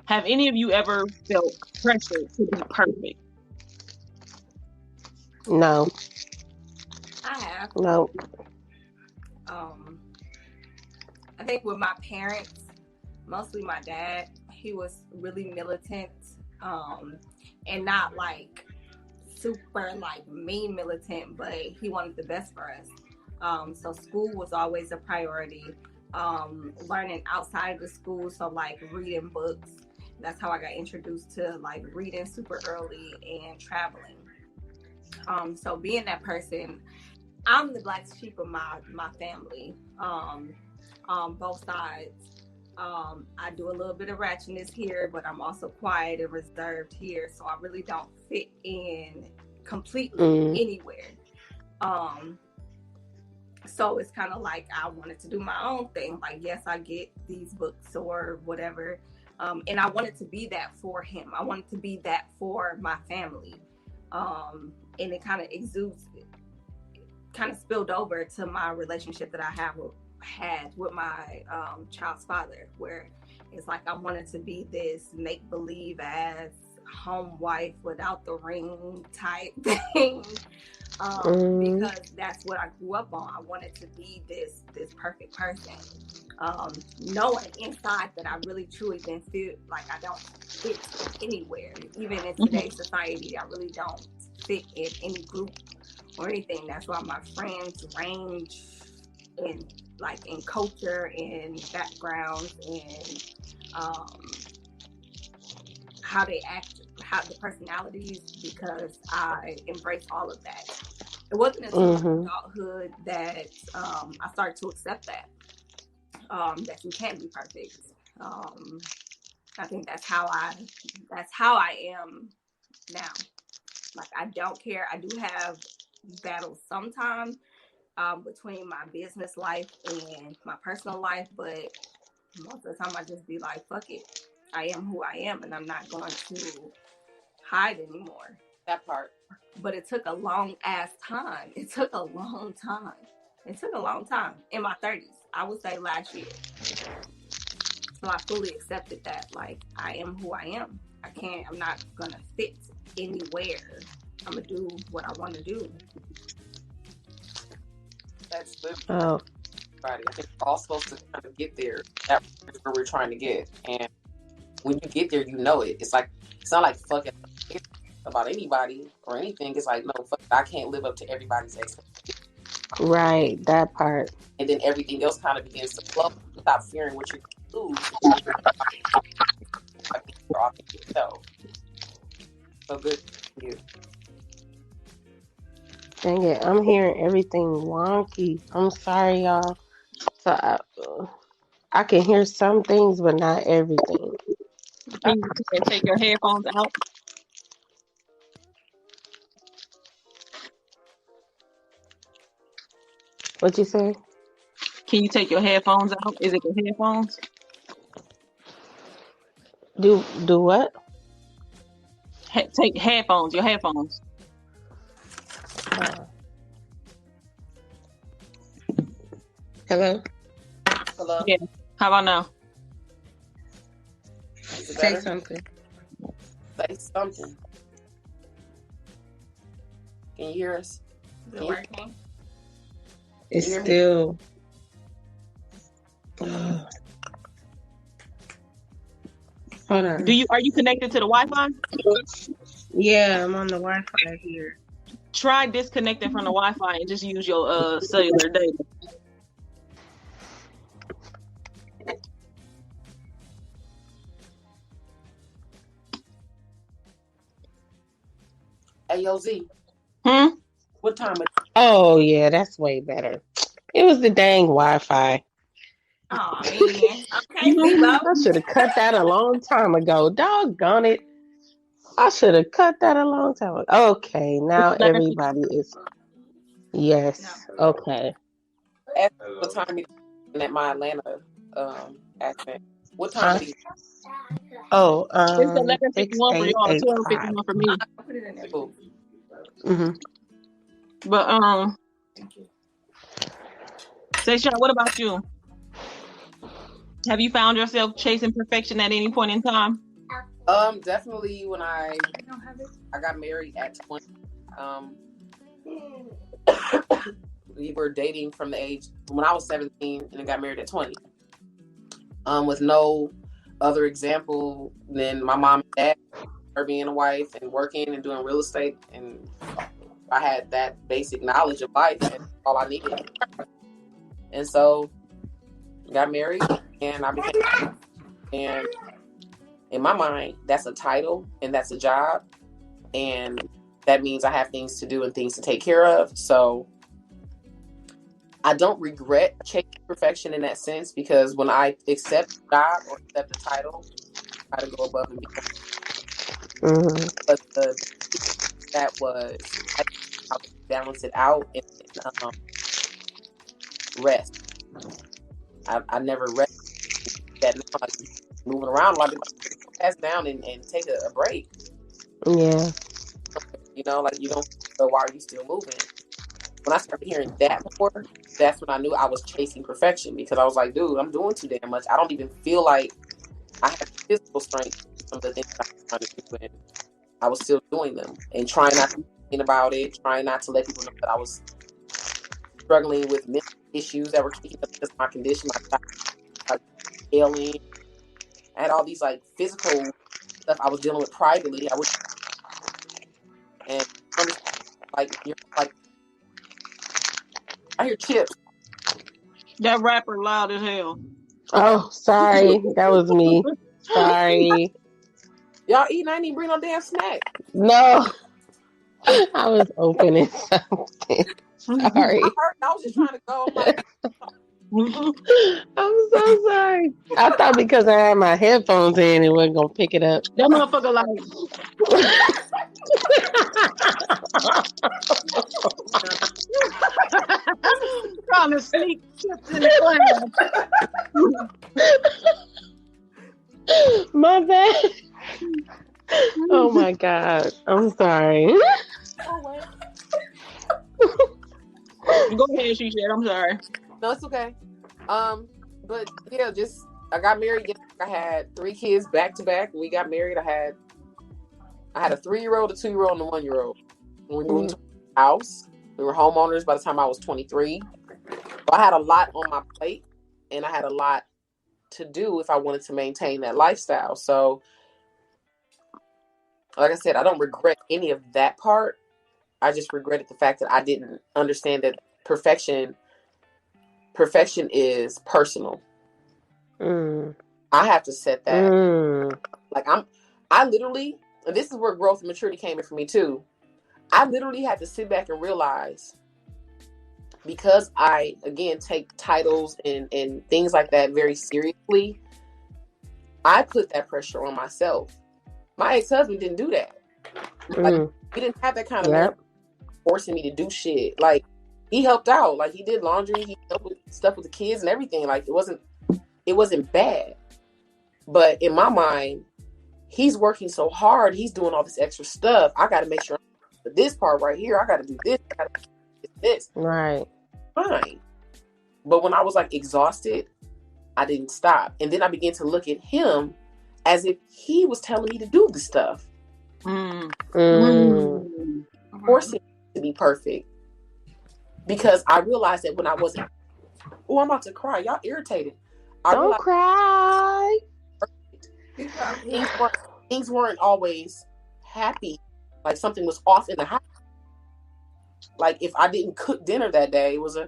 Have any of you ever felt pressure to be perfect? No. I have. No. I think with my parents, mostly my dad, he was really militant, and not like super like mean militant, but he wanted the best for us. So school was always a priority. Learning outside of the school, so like reading books. That's how I got introduced to like reading super early and traveling. So being that person, I'm the black sheep of my family. On both sides. I do a little bit of ratchetness here, but I'm also quiet and reserved here, so I really don't fit in completely anywhere. So it's kind of like I wanted to do my own thing. Like, yes, I get these books or whatever. And I wanted to be that for him. I wanted to be that for my family. And it kind of spilled over to my relationship that I had with my child's father, where it's like I wanted to be this make-believe as home wife without the ring type thing. Because that's what I grew up on. I wanted to be this perfect person, knowing inside that I really truly didn't feel like I don't fit anywhere. Even in today's society, I really don't fit in any group or anything. That's why my friends range in culture and backgrounds and how they act, have the personalities because I embrace all of that. It wasn't until adulthood that I started to accept that you can be perfect. I think that's how I am now. Like, I don't care. I do have battles sometimes between my business life and my personal life, but most of the time I just be like, fuck it. I am who I am, and I'm not going to hide anymore. That part. But it took a long ass time. It took a long time. In my 30s, I would say last year. So I fully accepted that, like, I am who I am. I'm not gonna fit anywhere. I'm gonna do what I want to do. That's literally everybody. I think we're all supposed to kind of get there. That's where we're trying to get. And when you get there, you know it. It's not like fucking about anybody or anything. It's like, no, fuck, I can't live up to everybody's expectations. Right, that part. And then everything else kind of begins to flow without fearing what you're going to lose. So good for you. Dang it, I'm hearing everything wonky. I'm sorry, y'all. So I can hear some things, but not everything. Can you take your headphones out? What you say? Can you take your headphones out? Is it the headphones? Do what? Take headphones. Your headphones. Hello? Hello? Yeah. How about now? Say something. Say something. Can you hear us? Is it working? It's still. Hold on. Are you connected to the Wi-Fi? Yeah, I'm on the Wi-Fi here. Try disconnecting from the Wi-Fi and just use your cellular data. Hey, yo, Z. What time is it? Oh, yeah, that's way better. It was the dang Wi-Fi. Oh, man. Okay, I should have cut that a long time ago. Doggone it. I should have cut that a long time ago. Okay, now everybody is. Yes. No. Okay. Ask what time it is at my Atlanta accent. What time it is? Oh, it's 11:51 for y'all, 12:51 for me. But Seisha, what about you? Have you found yourself chasing perfection at any point in time? Definitely when I got married at 20. We were dating from the age when I was 17 and then got married at 20. With no other example than my mom and dad, her being a wife and working and doing real estate, and I had that basic knowledge of life and all I needed. And so got married and I became, and in my mind, that's a title and that's a job. And that means I have things to do and things to take care of. So I don't regret chasing perfection in that sense, because when I accept the job or accept the title, I try to go above and beyond. But that was, I balance it out and rest. I never rest. That now, like, moving around a lot, pass down and take a break. Yeah. You know, like, you don't know why are you still moving. When I started hearing that more, that's when I knew I was chasing perfection, because I was like, dude, I'm doing too damn much. I don't even feel like I have physical strength from the things I'm trying to do, and I was still doing them and trying not to think about it, trying not to let people know that I was struggling with mental issues that were keeping up with my condition, like ailing. I had all these like physical stuff I was dealing with privately. And like, you're like, I hear chips. That rapper loud as hell. Oh, sorry. That was me. Sorry. Y'all eating? I didn't even bring no damn snack. No, I was opening something. Sorry. I was just trying to go. I'm like, I'm so sorry. I thought because I had my headphones in, it wasn't gonna pick it up. That motherfucker like trying to sneak chips in the class. My bad. Oh my God. I'm sorry. Go ahead, she said. I'm sorry. no, it's okay. But yeah, just I got married. I had 3 kids back to back. We got married. I had a 3-year-old, a 2-year-old, and a 1-year-old. When we moved to the house, we were homeowners by the time I was 23. So I had a lot on my plate, and I had a lot to do if I wanted to maintain that lifestyle. So, like I said, I don't regret any of that part. I just regretted the fact that I didn't understand that perfection is personal. I have to set that. Like I literally, and this is where growth and maturity came in for me too. I literally had to sit back and realize, because I, again, take titles and things like that very seriously, I put that pressure on myself. My ex-husband didn't do that. Like, he didn't have that kind of man forcing me to do shit. Like, he helped out. Like, he did laundry. He helped with stuff with the kids and everything. Like, it wasn't bad. But in my mind, he's working so hard. He's doing all this extra stuff. I got to make sure this part right here, I got to do this. I got to do this. Right. Fine. But when I was like exhausted, I didn't stop. And then I began to look at him as if he was telling me to do the stuff. Forcing me to be perfect. Because I realized that when I wasn't, I'm about to cry. Y'all irritated. Don't cry. Things weren't always happy. Like something was off in the house. Like if I didn't cook dinner that day, it was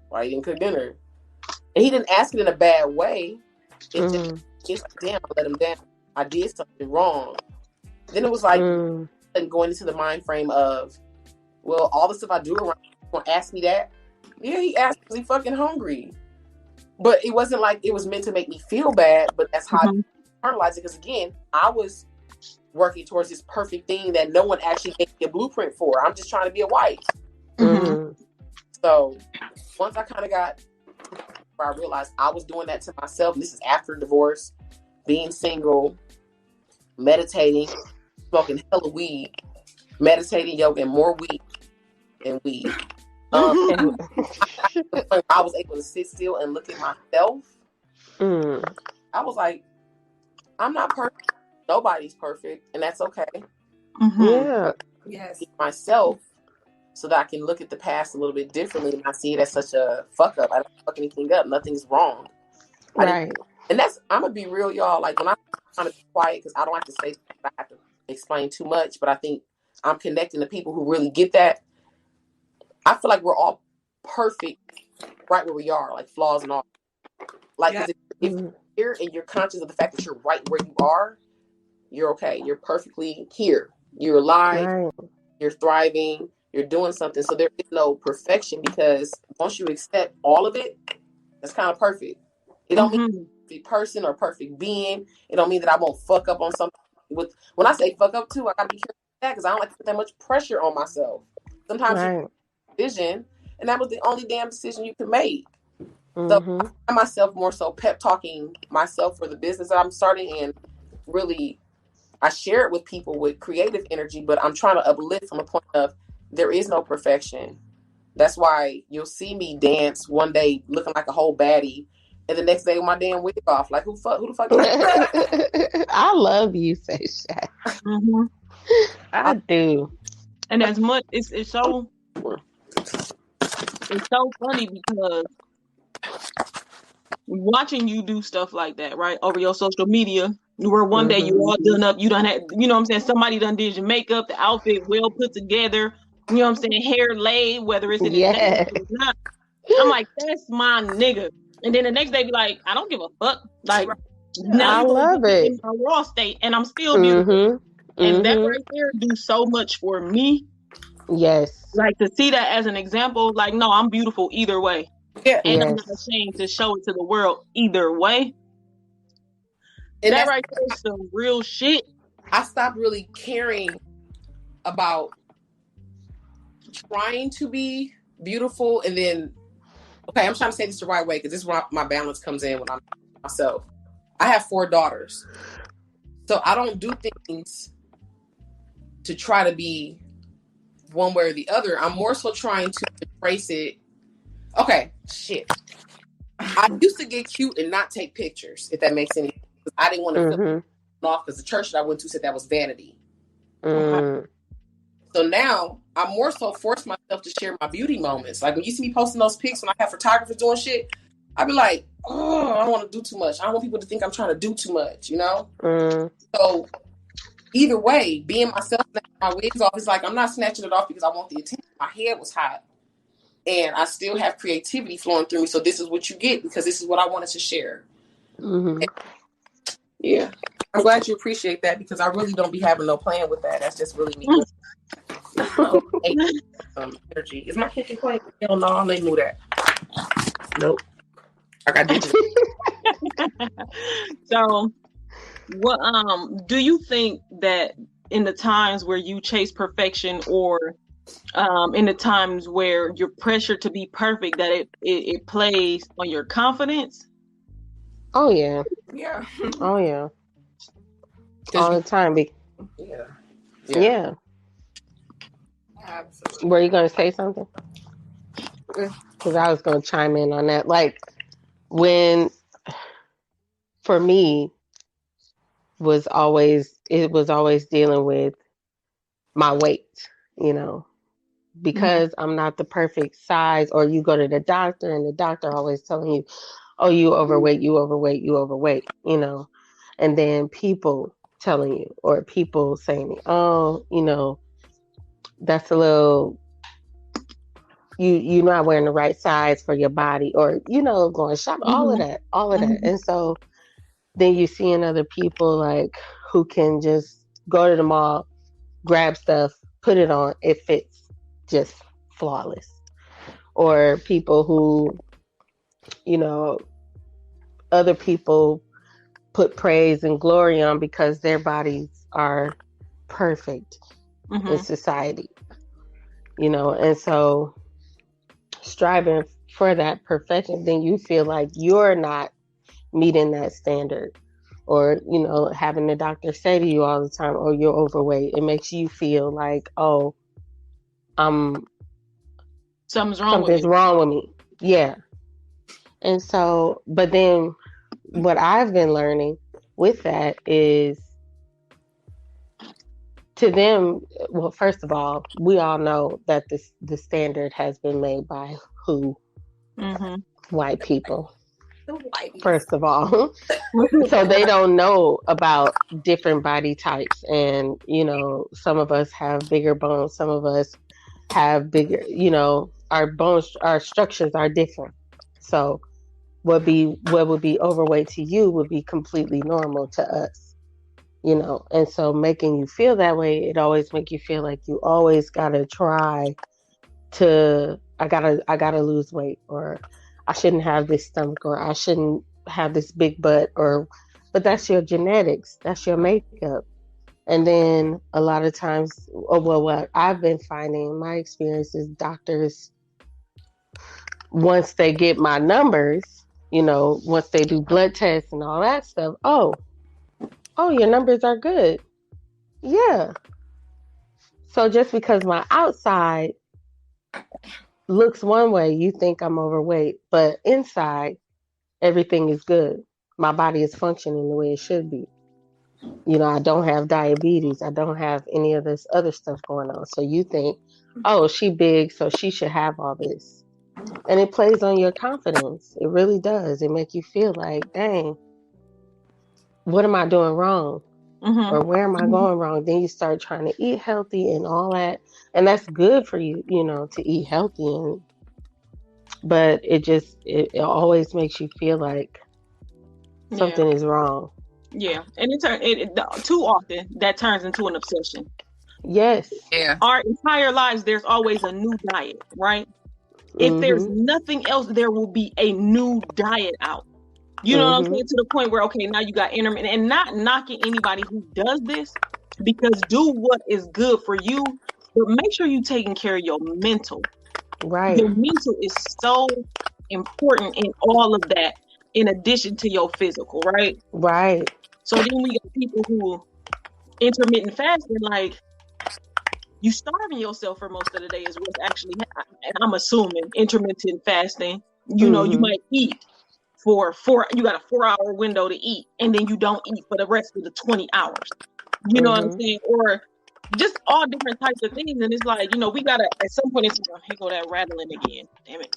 why you didn't cook dinner? And he didn't ask it in a bad way. It's like, damn, I let him down. I did something wrong. Then it was like going into the mind frame of, well, all the stuff I do around, he's gonna ask me that. Yeah, he asked because he's fucking hungry. But it wasn't like it was meant to make me feel bad, but that's how I internalized it. Because again, I was working towards this perfect thing that no one actually gave me a blueprint for. I'm just trying to be a wife. So once I kind of got where I realized I was doing that to myself, and this is after divorce, being single, meditating, smoking hella weed, meditating, yoga, and more weed and weed. I was able to sit still and look at myself. I was like, I'm not perfect. Nobody's perfect, and that's okay. Yeah. Yes. Myself, so that I can look at the past a little bit differently and not see it as such a fuck up. I don't fuck anything up. Nothing's wrong. Right. And I'm gonna be real, y'all. Like when I'm trying to be quiet, because I don't like to say, I have to explain too much, but I think I'm connecting to people who really get that. I feel like we're all perfect right where we are, like flaws and all. Like if you're here and you're conscious of the fact that you're right where you are, you're okay. You're perfectly here. You're alive. Right. You're thriving. You're doing something. So there is no perfection, because once you accept all of it, that's kind of perfect. It don't mean a perfect person or a perfect being. It don't mean that I won't fuck up on something. When I say fuck up too, I gotta be careful with that, because I don't like to put that much pressure on myself. Sometimes you make a decision, and that was the only damn decision you can make. So I find myself more so pep talking myself for the business that I'm starting, and really I share it with people with creative energy, but I'm trying to uplift from a point of there is no perfection. That's why you'll see me dance one day looking like a whole baddie, and the next day with my damn wig off. Like who the fuck is that? I love you, Sasha. I do. And as much it's so funny because watching you do stuff like that, right, over your social media, where one day you all done up, you done had, you know what I'm saying, somebody done did your makeup, the outfit well put together, you know what I'm saying, hair laid, whether it's in the or not. I'm like, that's my nigga. And then the next day be like, I don't give a fuck. Like, Now I you're gonna love get me it. in my raw state, and I'm still beautiful. Mm-hmm. And that Mm-hmm. right there do so much for me. Yes. Like to see that as an example, like, no, I'm beautiful either way. Yeah. And I'm Yes. not ashamed to show it to the world either way. And That that's, right there is some real shit. I stopped really caring about trying to be beautiful. And then, okay, I'm trying to say this the right way because this is where my balance comes in when I'm myself. I have 4 daughters. So I don't do things to try to be one way or the other. I'm more so trying to embrace it. Okay, shit. I used to get cute and not take pictures, if that makes any sense. I didn't want to feel off because the church that I went to said that was vanity. Mm. So now I more so force myself to share my beauty moments. Like when you see me posting those pics when I have photographers doing shit, I'd be like, oh, I don't want to do too much. I don't want people to think I'm trying to do too much, you know? Mm. So either way, being myself, my wigs off, it's like I'm not snatching it off because I want the attention. My head was hot. And I still have creativity flowing through me. So this is what you get because this is what I wanted to share. Mm-hmm. Yeah. I'm glad you appreciate that because I really don't be having no plan with that. That's just really me. Energy. Is my kitchen clean? Hell no, they knew that. Nope. I got digital. So, what do you think that in the times where you chase perfection, or in the times where you're pressured to be perfect, that it plays on your confidence? Oh yeah. Yeah. Oh yeah. All the time. Yeah. Yeah. Absolutely. Were you going to say something? Because I was going to chime in on that. Like when, for me, it was always dealing with my weight, you know, because I'm not the perfect size. Or you go to the doctor and the doctor always telling you, oh, you overweight, you know, and then people telling you, or people saying, oh, you know, that's a little, you're not wearing the right size for your body, or, you know, going shop, all of that. And so then you seeing other people like who can just go to the mall, grab stuff, put it on, it fits just flawless. Or people who, you know, other people put praise and glory on because their bodies are perfect in society, you know. And so striving for that perfection, then you feel like you're not meeting that standard, or, you know, having the doctor say to you all the time, oh, you're overweight, it makes you feel like, oh, Something's wrong with me. Yeah. And so, but then what I've been learning with that is, to them, well, first of all, we all know that the standard has been made by who? White people. First of all. So they don't know about different body types. And, you know, some of us have bigger bones, some of us have bigger, you know, our bones, our structures are different. So what would be overweight to you would be completely normal to us, you know. And so making you feel that way, it always make you feel like you always gotta try to, I gotta lose weight, or I shouldn't have this stomach, or I shouldn't have this big butt, but that's your genetics, that's your makeup. And then a lot of times, what I've been finding in my experience is doctors, once they get my numbers, you know, once they do blood tests and all that stuff, oh, your numbers are good. Yeah. So just because my outside looks one way, you think I'm overweight, but inside, everything is good. My body is functioning the way it should be. You know, I don't have diabetes. I don't have any of this other stuff going on. So you think, oh, she big, so she should have all this. And it plays on your confidence. It really does. It make you feel like, dang, what am I doing wrong? Or where am I going wrong? Then you start trying to eat healthy and all that. And that's good for you, you know, to eat healthy. But it always makes you feel like something is wrong. Yeah, and too often that turns into an obsession. Yes. Yeah. Our entire lives, there's always a new diet, right? If there's nothing else, there will be a new diet out. You know what I'm saying? To the point where, okay, now you got intermittent, and not knocking anybody who does this, because do what is good for you, but make sure you're taking care of your mental. Right. Your mental is so important in all of that, in addition to your physical, right? Right. So then we got people who intermittent fasting, like, you starving yourself for most of the day is what's actually happening. And I'm assuming intermittent fasting, you know, you might eat for you got a 4-hour window to eat, and then you don't eat for the rest of the 20 hours. You know what I'm saying? Or just all different types of things. And it's like, you know, we gotta, at some point, it's here go that rattling again. Damn it.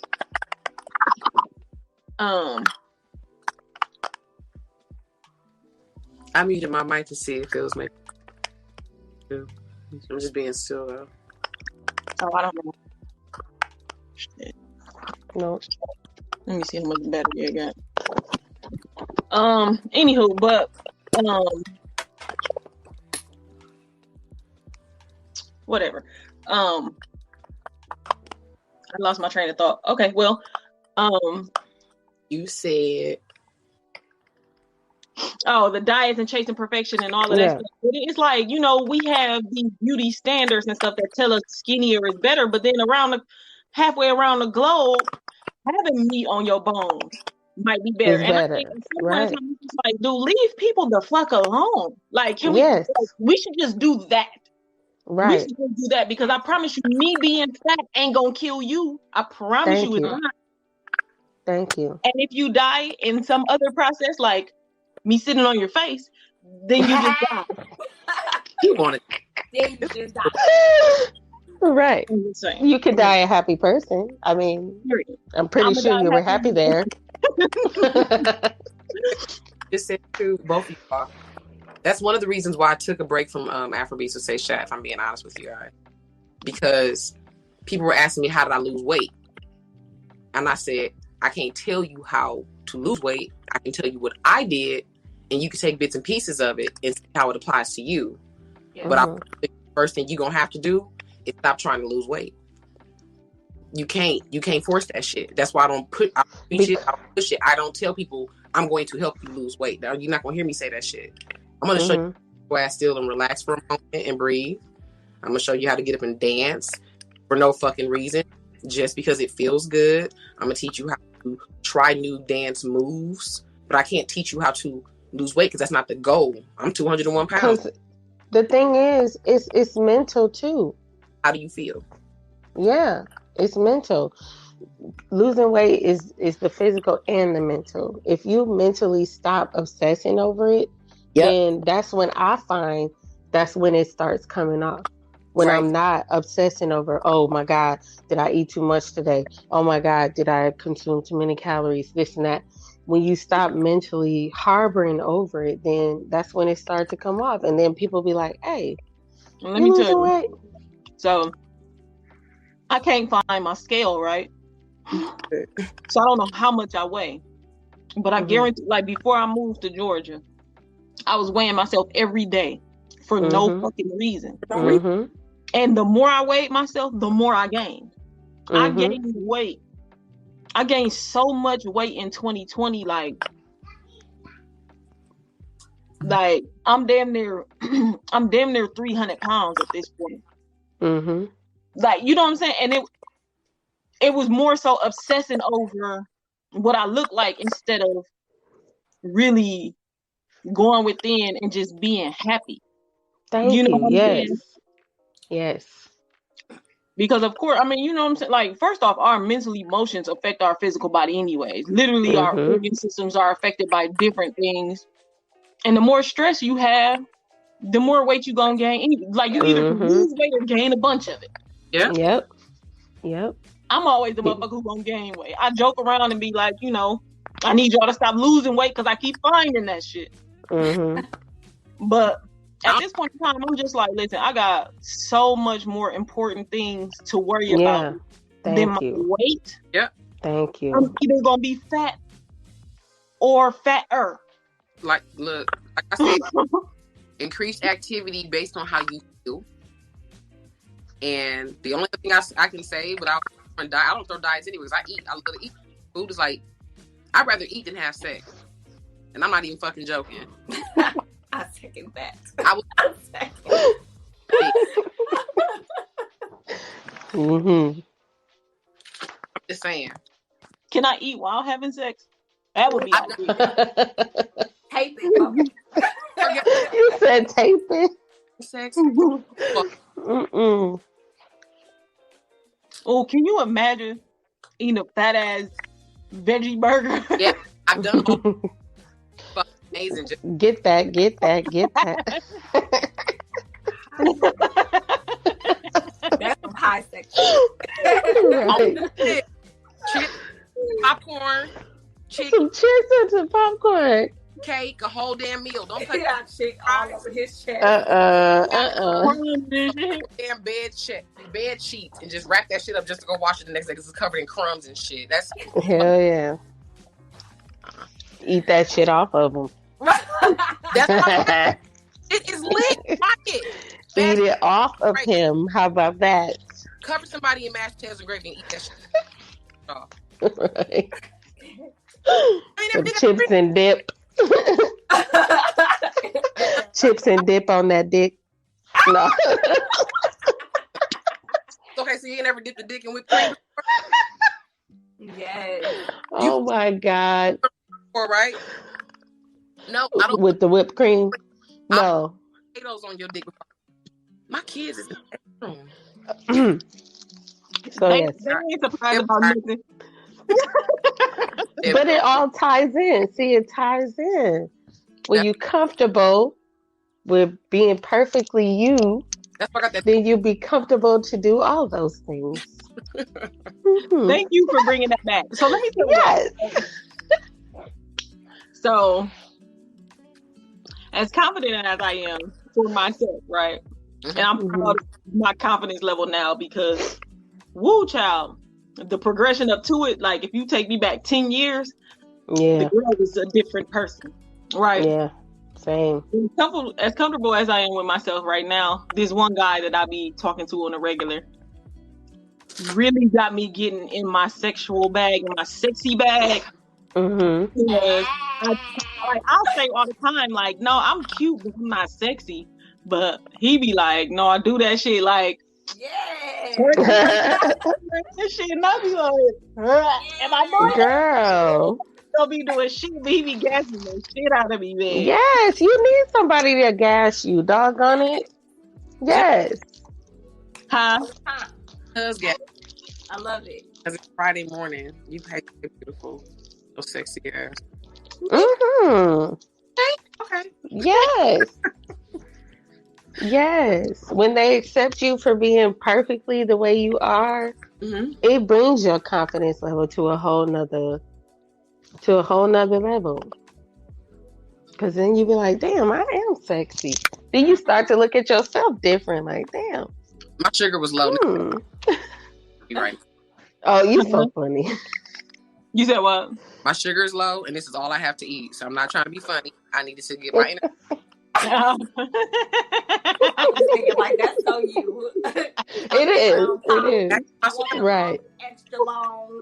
I muted my mic to see if it was my. I'm just being still though. Oh, I don't know. Shit. No. Let me see how much battery I got. Anywho, but whatever. I lost my train of thought. Okay, well, you said, oh, the diets and chasing perfection and all of that stuff. It's like, you know, we have these beauty standards and stuff that tell us skinnier is better, but then halfway around the globe, having meat on your bones might be better. And I think at some point in time, it's like, dude, leave people the fuck alone. Like, we should just do that. Right. We should just do that, because I promise you, me being fat ain't gonna kill you. I promise you it's not. Thank you. And if you die in some other process, like me sitting on your face, then you just die. You want it. Then you just die. Right. You could die a happy person. I mean, I'm pretty sure you were happy there. Just said to both of you. That's one of the reasons why I took a break from Afrobeats with Say Shat, if I'm being honest with you guys. Because people were asking me, how did I lose weight? And I said, I can't tell you how to lose weight. I can tell you what I did, and you can take bits and pieces of it and see how it applies to you. Yeah. But the first thing you're going to have to do is stop trying to lose weight. You can't force that shit. That's why I don't push it. I don't tell people I'm going to help you lose weight. Now, you're not going to hear me say that shit. I'm going to show you where I still and relax for a moment and breathe. I'm going to show you how to get up and dance for no fucking reason, just because it feels good. I'm going to teach you how to try new dance moves, but I can't teach you how to lose weight, because that's not the goal. I'm 201 pounds. The thing is, it's mental too. How do you feel? Yeah, it's mental. Losing weight is the physical and the mental. If you mentally stop obsessing over it, then that's when I find that's when it starts coming off. When I'm not obsessing over, oh my God, did I eat too much today? Oh my God, did I consume too many calories? This and that. When you stop mentally harboring over it, then that's when it starts to come off. And then people be like, hey, let me tell you. Weight? So I can't find my scale, right? So I don't know how much I weigh. But I guarantee, like, before I moved to Georgia, I was weighing myself every day for no fucking reason. And the more I weighed myself, the more I gained. I gained weight. I gained so much weight in 2020. Like I'm damn near 300 pounds at this point. Like, you know what I'm saying? And it was more so obsessing over what I look like instead of really going within and just being happy. Thank you. Know what I'm saying? Yes. Because of course, I mean, you know what I'm saying? Like, first off, our mental emotions affect our physical body anyways. Literally, our organ systems are affected by different things. And the more stress you have, the more weight you're going to gain. Like, you either lose weight or gain a bunch of it. Yeah. Yep. I'm always the motherfucker who's going to gain weight. I joke around and be like, you know, I need y'all to stop losing weight because I keep finding that shit. But at this point in time, I'm just like, listen, I got so much more important things to worry about than my weight. Yeah. Thank you. I'm either going to be fat or fatter. like I said, increased activity based on how you feel. And the only thing I can say without I don't throw diets anyway, because I eat. I love to eat. Food is like, I'd rather eat than have sex. And I'm not even fucking joking. I second that. I second. Mm-hmm. I'm just saying. Can I eat while having sex? That would be ideal. Tape it. You said tape it. Sex. Mm-mm. Oh, can you imagine eating a fat ass veggie burger? Yeah, I've done all fucking amazing. Get that. That's some high sex. Right. Chips, popcorn, chicken, Some chips and some popcorn. cake, a whole damn meal. Don't touch Yeah, chick all over his chest. damn bed sheets and just wrap that shit up just to go wash it the next day because it's covered in crumbs and shit. That's Hell yeah. Eat that shit off of them. that's it is lit. Fuck it. Eat it off of him. How about that? Cover somebody in mashed potatoes and gravy and eat that shit off. Right. I mean, Some chips and dip. Chips and dip on that dick. No. Okay, so you ain't never dipped the dick in whipped cream Yes. Oh my God. before, right? No, I don't With the whipped cream? No. put potatoes on your dick before. My kids is in the bedroom. So They yes. ain't surprised about nothing. But it all ties in. See, it ties in. When you're comfortable with being perfectly you, That's why I got that. then you'll be comfortable to do all those things. Mhm. Thank you for bringing that back. So let me tell you. Yes. So, as confident as I am for myself, right? Mhm. And I'm proud of my confidence level now because, woo, child, the progression up to it, like if you take me back 10 years, Yeah. the girl is a different person, right? Yeah. Same. As comfortable as I am with myself right now, there's one guy that I be talking to on a regular really got me getting in my sexual bag, in my sexy bag. Mm-hmm. Because I'll say all the time, like, no, I'm cute, but I'm not sexy. But he be like, no, I do that shit like Yeah. this shit, and I be like, am I doing it? Girl. Don't be doing shit, but he be gassing the shit out of me, man. Yes, you need somebody to gas you. Doggone it. Yes. Huh? Does get I love it. because it's Friday morning. You pay beautiful, so sexy ass. Mm-hmm. Okay. Yes. Yes. When they accept you for being perfectly the way you are, Mm-hmm. it brings your confidence level to a whole nother level. Because then you be like, damn, I am sexy. Then you start to look at yourself different, like, damn. My sugar was low. Hmm. You're right. Oh, you so funny. You said what? My sugar is low, and this is all I have to eat. So I'm not trying to be funny. I needed to get my energy. I was thinking, like, that's so you. It is. It is. That's my sugar. Right. Extra long.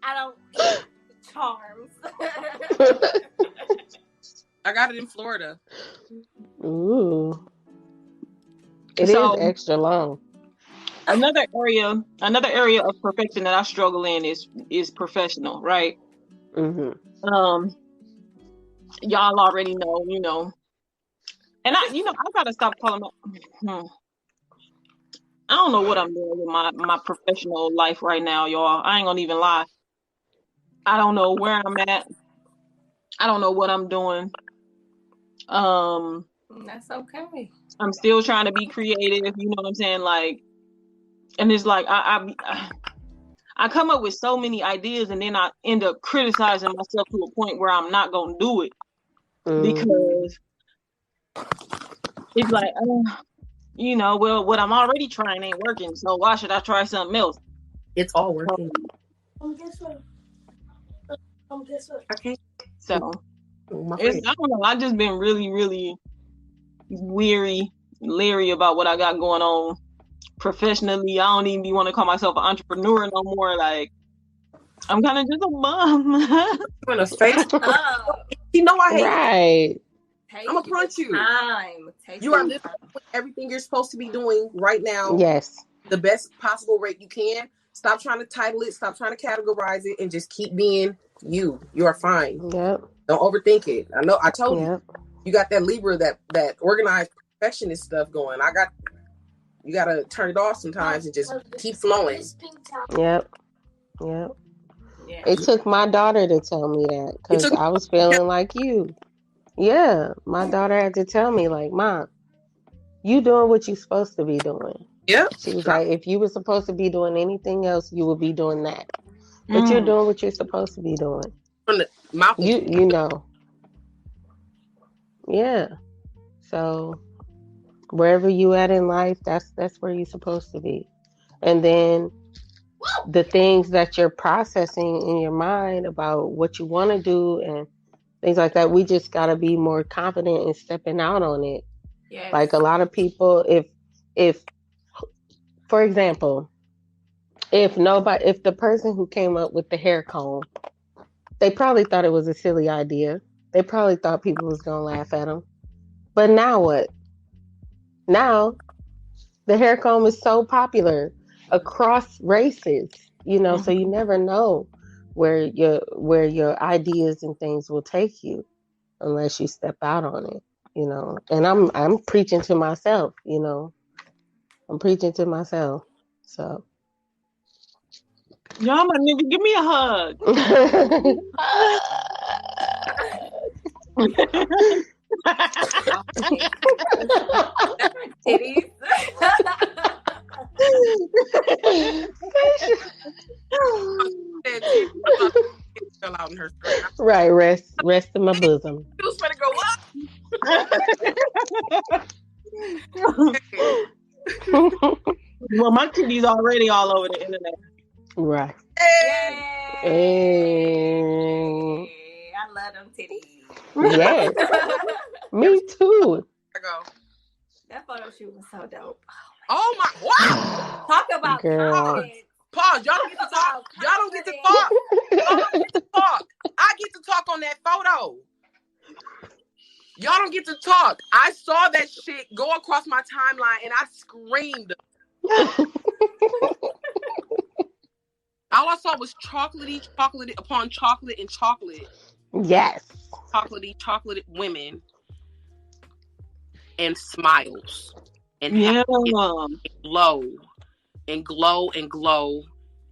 I don't eat charms. I got it in Florida. Ooh. It So- is extra long. Another area of perfection that I struggle in is professional, right? Mm-hmm. Y'all already know, and I gotta stop calling I don't know what I'm doing with my professional life right now, y'all. I ain't gonna even lie. I don't know where I'm at. I don't know what I'm doing. That's okay. I'm still trying to be creative. You know what I'm saying? Like, and it's like I come up with so many ideas, and then I end up criticizing myself to a point where I'm not gonna do it because it's like, well, what I'm already trying ain't working, so why should I try something else? It's all working. I can't. So My it's, friend. I don't know. I just been really, really leery about what I got going on professionally. I don't even want to call myself an entrepreneur no more. Like, I'm kind of just a bum. You in a face. Oh, You know I hate. Right. take I'ma your punch you. Time. Take You your are literally doing everything you're supposed to be doing right now. Yes. The best possible rate you can. Stop trying to title it. Stop trying to categorize it, and just keep being you. You are fine. Yep. Don't overthink it. I know. I told Yep. you got that Libra, that organized perfectionist stuff going. You gotta turn it off sometimes and just keep flowing. Yep. Yep. Yeah. It took my daughter to tell me that because took- I was feeling like you. Yeah, my daughter had to tell me, like, Mom, you doing what you're supposed to be doing. Yep. She was like, if you were supposed to be doing anything else, you would be doing that. But you're doing what you're supposed to be doing. From the mouth. You know. Yeah. So wherever you at in life, that's where you're supposed to be. And then the things that you're processing in your mind about what you want to do and things like that, we just got to be more confident in stepping out on it. Yes. Like a lot of people, if for example, if the person who came up with the hair comb, they probably thought it was a silly idea. They probably thought people was going to laugh at them. But now what? Now the hair comb is so popular across races, so you never know where your ideas and things will take you unless you step out on it, And I'm preaching to myself, I'm preaching to myself. So Y'all, my nigga, give me a hug. Titties. Fell out in her skirt. Right, rest in my bosom. It was gonna go up. Well, my titties already all over the internet. Right. Yay. I love them titties. Yes. Me too. I go. That photo shoot was so dope. Oh my! Wow. Talk about Girl. confidence. Pause. Y'all don't get to talk. Y'all don't get to talk. Y'all don't get to talk. I get to talk on that photo. Y'all don't get to talk. I saw that shit go across my timeline and I screamed. All I saw was chocolatey upon chocolate and chocolate. Yes. Chocolate women and smiles and Yeah. glow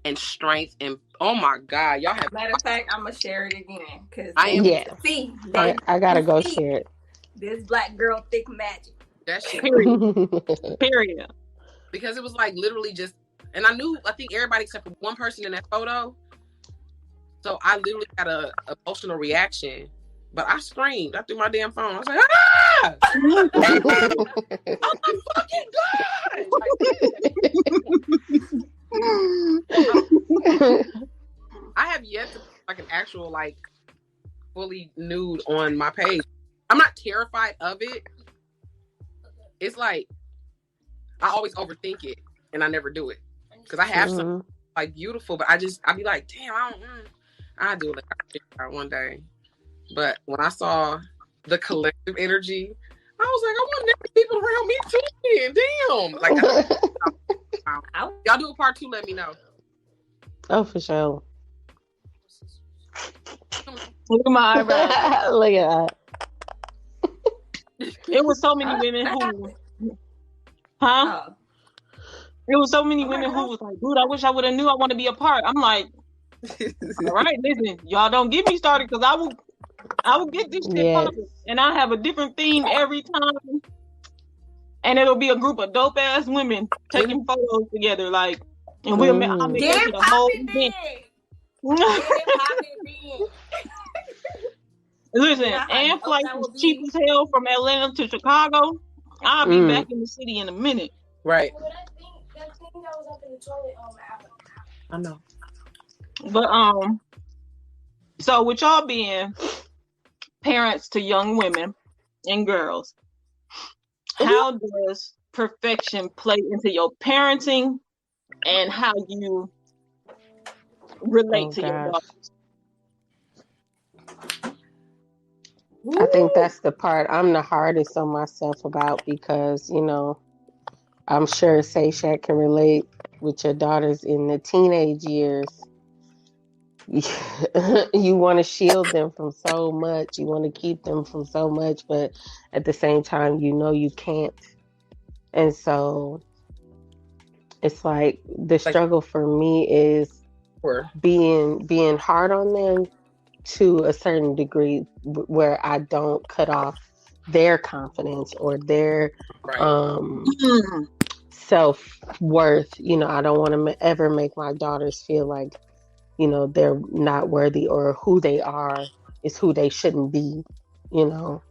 and strength and oh my God, y'all have. Matter of fact, I'm gonna share it again because I am. Yeah. See, I gotta go share it. This black girl thick magic. That shit. Period. Because it was like literally just, and I think everybody except for one person in that photo. So I literally had a emotional reaction, but I screamed. I threw my damn phone. I was like, ah! Oh my fucking God! I have yet to put like an actual like fully nude on my page. I'm not terrified of it. It's like I always overthink it and I never do it because I have some like beautiful, but I'd be like, damn, I do it like one day. But when I saw the collective energy, I was like, I want people around me too. Then. Damn, like y'all do a part 2. Let me know. Oh, for sure. Look at my eyebrows. Look at that. It was so many women who, huh? Oh. It was so many women who was like, dude, I wish I would have knew I want to be a part. I'm like, all right, listen, y'all don't get me started because I will get this shit popping. And I have a different theme every time. And it'll be a group of dope ass women taking photos together, like, and I'll make Get it a whole popping event. big. Get popping big. Listen, Yeah, and flights that was would cheap be- as hell from Atlanta to Chicago. I'll be back in the city in a minute. Right. That thing that was up in the toilet, I know. But So with y'all being parents to young women and girls, how does perfection play into your parenting and how you relate to your daughters? I think that's the part I'm the hardest on myself about because, you know, I'm sure Seychak can relate with your daughters in the teenage years. You want to shield them from so much. You want to keep them from so much, but at the same time, you know you can't. And so it's like the struggle for me is being hard on them to a certain degree where I don't cut off their confidence or their self-worth. You know, I don't want to ever make my daughters feel like, you know, they're not worthy or who they are is who they shouldn't be, you know.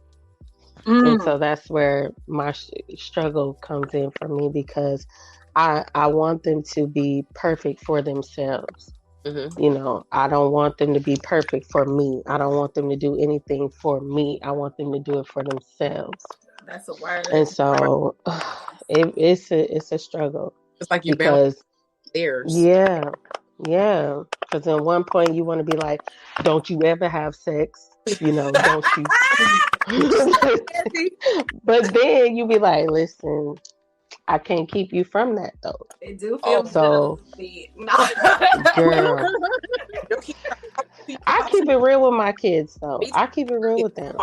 And so that's where my struggle comes in for me because I want them to be perfect for themselves. You know, I don't want them to be perfect for me. I don't want them to do anything for me. I want them to do it for themselves. That's a word. And so it's a struggle. It's like you because theirs. Yeah. Because at one point you want to be like, don't you ever have sex? You know, don't you? But then you be like, listen, I can't keep you from that though. It do feel so. Girl, I keep it real with my kids though. I keep it real with them.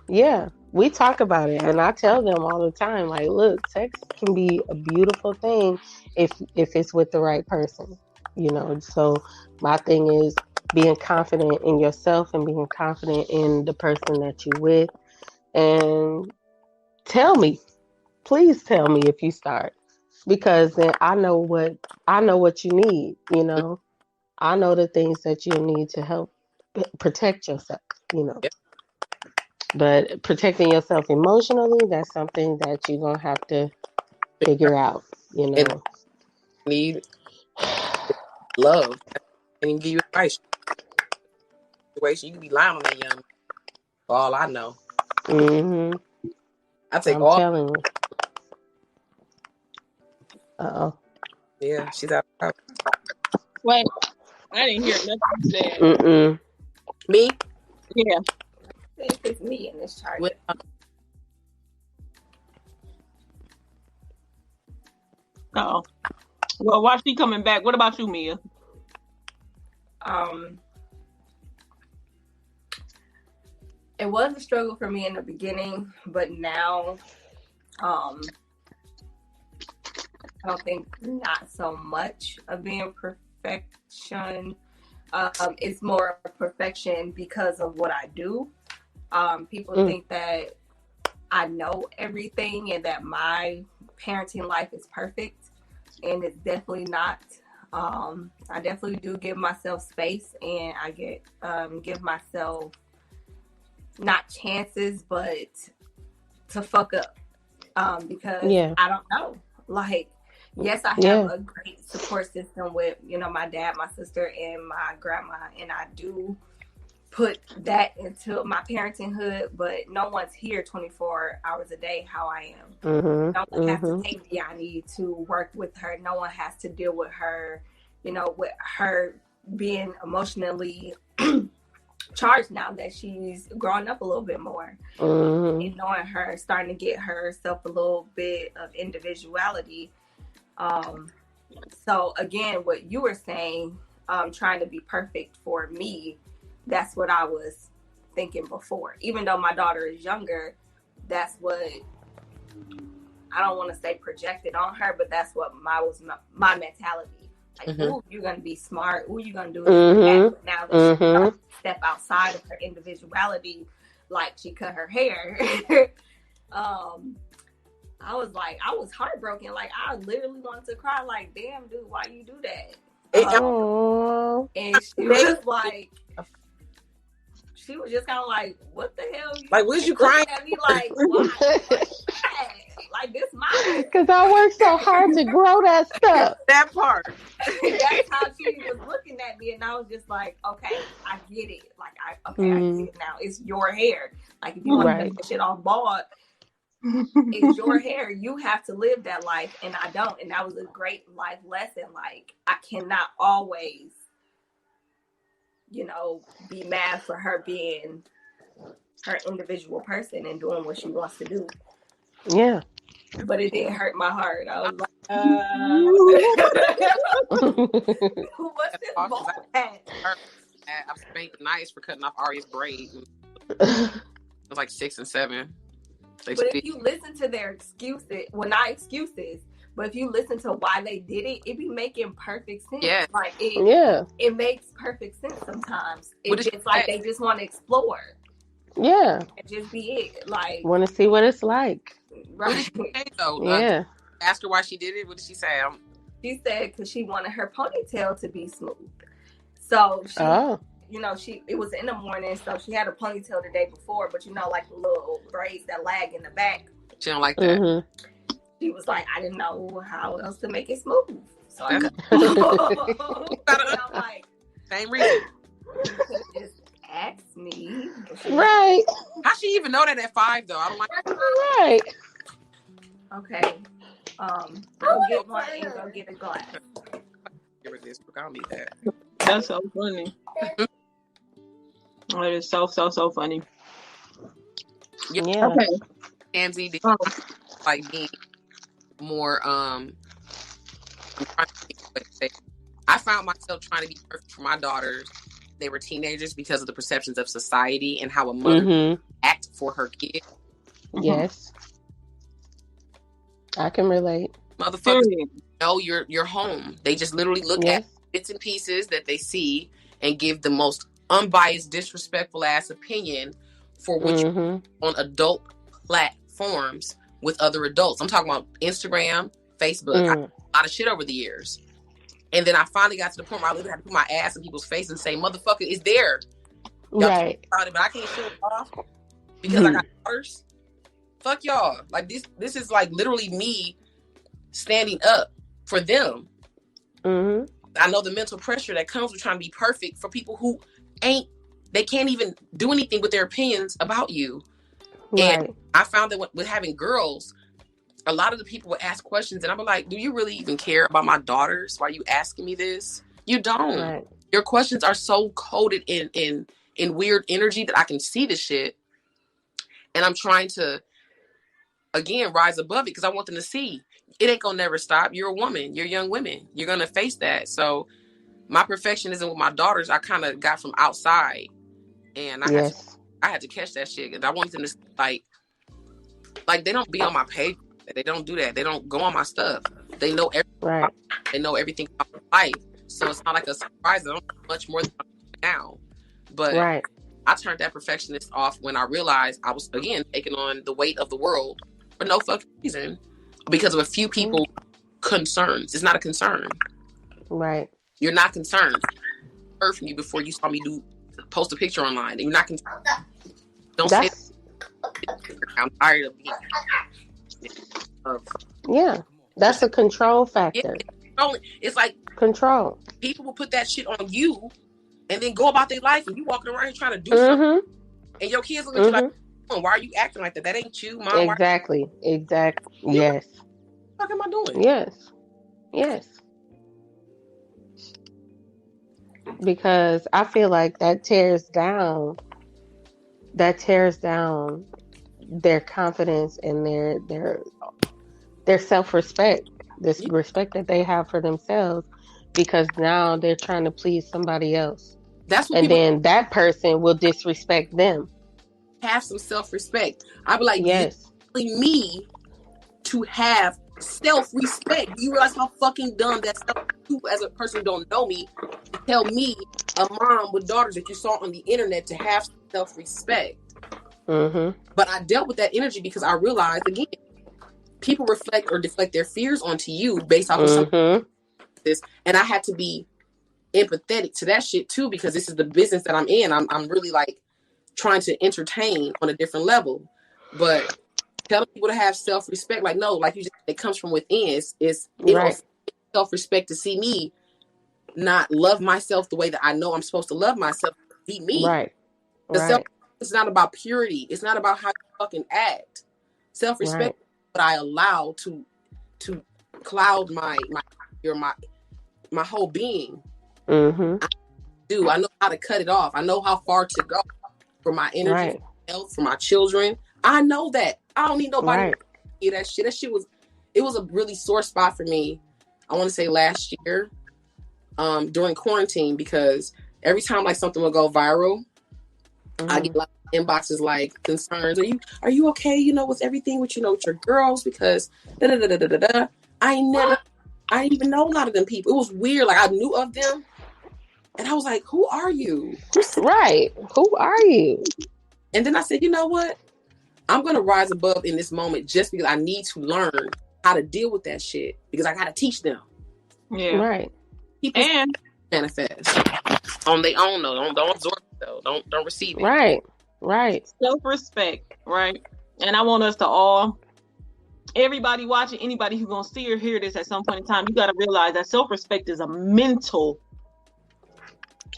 Yeah, we talk about it, and I tell them all the time, like, look, sex can be a beautiful thing if it's with the right person. You know, so my thing is being confident in yourself and being confident in the person that you're with. And please tell me if you start, because then I know what you need, you know. I know the things that you need to help protect yourself, you know. Yep. But protecting yourself emotionally, that's something that you're going to have to figure out, you know. And need love and give you advice. Situation you can be lying on that young, for all I know. I take I'm telling you. Yeah, she's out. Wait, I didn't hear nothing you said. Me? Yeah. It's me in this chart. Oh. Well, while she coming back, what about you, Mia? It was a struggle for me in the beginning, but now, I don't think not so much of being perfection. It's more perfection because of what I do. People think that I know everything and that my parenting life is perfect, and it's definitely not. I definitely do give myself space, and I give myself not chances, but to fuck up, because I don't know. Like, yes, I have a great support system with, you know, my dad, my sister, and my grandma, and I do put that into my parenting hood, but no one's here 24 hours a day how I am. No one has to take Yanni to work with her. No one has to deal with her, you know, with her being emotionally charged now that she's growing up a little bit more. And knowing her, starting to get herself a little bit of individuality. So again, what you were saying, trying to be perfect for me, that's what I was thinking before. Even though my daughter is younger, that's what, I don't want to say projected on her, but that's what my mentality. Like, ooh, you're going to be smart. Ooh, you're going to do this. Now that she's trying to step outside of her individuality, like she cut her hair, I was heartbroken. Like, I literally wanted to cry. Like, damn, dude, why you do that? And she was like, she was just kind of like, what the hell? Like, was you crying? At me like, why? Like, this my Because I worked so hard to grow that stuff. That part. That's how she was looking at me, and I was just like, okay, I get it. Like, I get it now. It's your hair. Like, if you want to make the shit all bald, it's your hair. You have to live that life, and I don't. And that was a great life lesson. Like, I cannot always, be mad for her being her individual person and doing what she wants to do. Yeah. But it did hurt my heart. I was like, what's this ball at? I spanked Nice for cutting off Ari's braid. It was like 6 and 7. But if you listen to their excuses, well, not excuses, but if you listen to why they did it, it be making perfect sense. Yeah. Like it makes perfect sense sometimes. It's just like they just want to explore. Yeah. And just be it. Like, want to see what it's like. Right. Yeah. Ask her why she did it. What did she say? She said because she wanted her ponytail to be smooth. So she, it was in the morning, so she had a ponytail the day before, but like the little braids that lag in the back. She don't like that. Mm-hmm. She was like, I didn't know how else to make it smooth. So I'm like, same reason. You could just ask me. Right. How she even know that at 5 though? I don't like that. Right. Okay. Go get one and go get a glass. Give her this book. I don't need that. That's so funny. It is so funny. Yeah. Okay. Tansy, did like being more I'm trying to think what to say. I found myself trying to be perfect for my daughters. They were teenagers because of the perceptions of society and how a mother act for her kid. Yes. I can relate. Motherfuckers know your home. They just literally look at bits and pieces that they see and give the most unbiased, disrespectful ass opinion for what you on adult platforms with other adults. I'm talking about Instagram, Facebook. I did a lot of shit over the years. And then I finally got to the point where I literally had to put my ass in people's face and say, motherfucker, it's there. Y'all right. About it, but I can't show it off because I got daughters. Fuck y'all. Like this is like literally me standing up for them. I know the mental pressure that comes with trying to be perfect for people who they can't even do anything with their opinions about you. Right. And I found that with having girls, a lot of the people would ask questions and I'm like, do you really even care about my daughters? Why are you asking me this? You don't. Right. Your questions are so coded in weird energy that I can see the shit. And I'm trying to, again, rise above it because I want them to see it ain't gonna never stop. You're a woman. You're young women. You're gonna face that. So my perfectionism with my daughters, I kind of got from outside. And I had to catch that shit. And I want them to like they don't be on my page. They don't do that. They don't go on my stuff. They know everything. Right. They know everything about my life. So it's not like a surprise. I don't know much more than now. But I turned that perfectionist off when I realized I was, again, taking on the weight of the world for no fucking reason. Because of a few people concerns. It's not a concern. Right. You're not concerned. I heard from you before you saw me post a picture online. And you're not concerned. Don't say that. I'm tired of being that's a control factor. It's like control. People will put that shit on you and then go about their life and you walking around here trying to do something and your kids look at you like, why are you acting like that? That ain't you, Mom. Exactly. Yes. What the fuck am I doing? Yes. Because I feel like that tears down their confidence and their self-respect, this respect that they have for themselves, because now they're trying to please somebody else. That's what then that person will disrespect them. Have some self-respect. I'd be like, yes, me to have self-respect. Do you realize how fucking dumb that stuff? You as a person who don't know me, tell me, a mom with daughters that you saw on the internet, to have self-respect. But I dealt with that energy because I realized, again, people reflect or deflect their fears onto you based off of something like this, and I had to be empathetic to that shit too, because this is the business that I'm in. I'm really like trying to entertain on a different level, but telling people to have self-respect, like no, like you just, it comes from within. It Right. self-respect to see me not love myself the way that I know I'm supposed to love myself. Be me. Right. The Right. self it's not about purity. It's not about how you fucking act. Self-respect Right. is what I allow to cloud my whole being. Mm-hmm. I know how to cut it off. I know how far to go for my energy, Right. for my health, for my children. I know that. I don't need nobody Right. to do that shit. That shit was a really sore spot for me. I want to say last year, during quarantine, because every time like something will go viral, I get like inboxes like concerns. Are you okay? You know, with everything with with your girls, because da da da da da da. I didn't even know a lot of them people. It was weird. Like I knew of them, and I was like, "Who are you?" Right. Who are you? And then I said, "You know what? I'm gonna rise above in this moment just because I need to learn how to deal with that shit because I gotta teach them." Yeah. Right. People And manifest on their own though. Don't absorb it though. Don't receive it. Right. Right. self-respect, right? And I want us to all, everybody watching, anybody who's gonna see or hear this at some point in time, you got to realize that self-respect is a mental.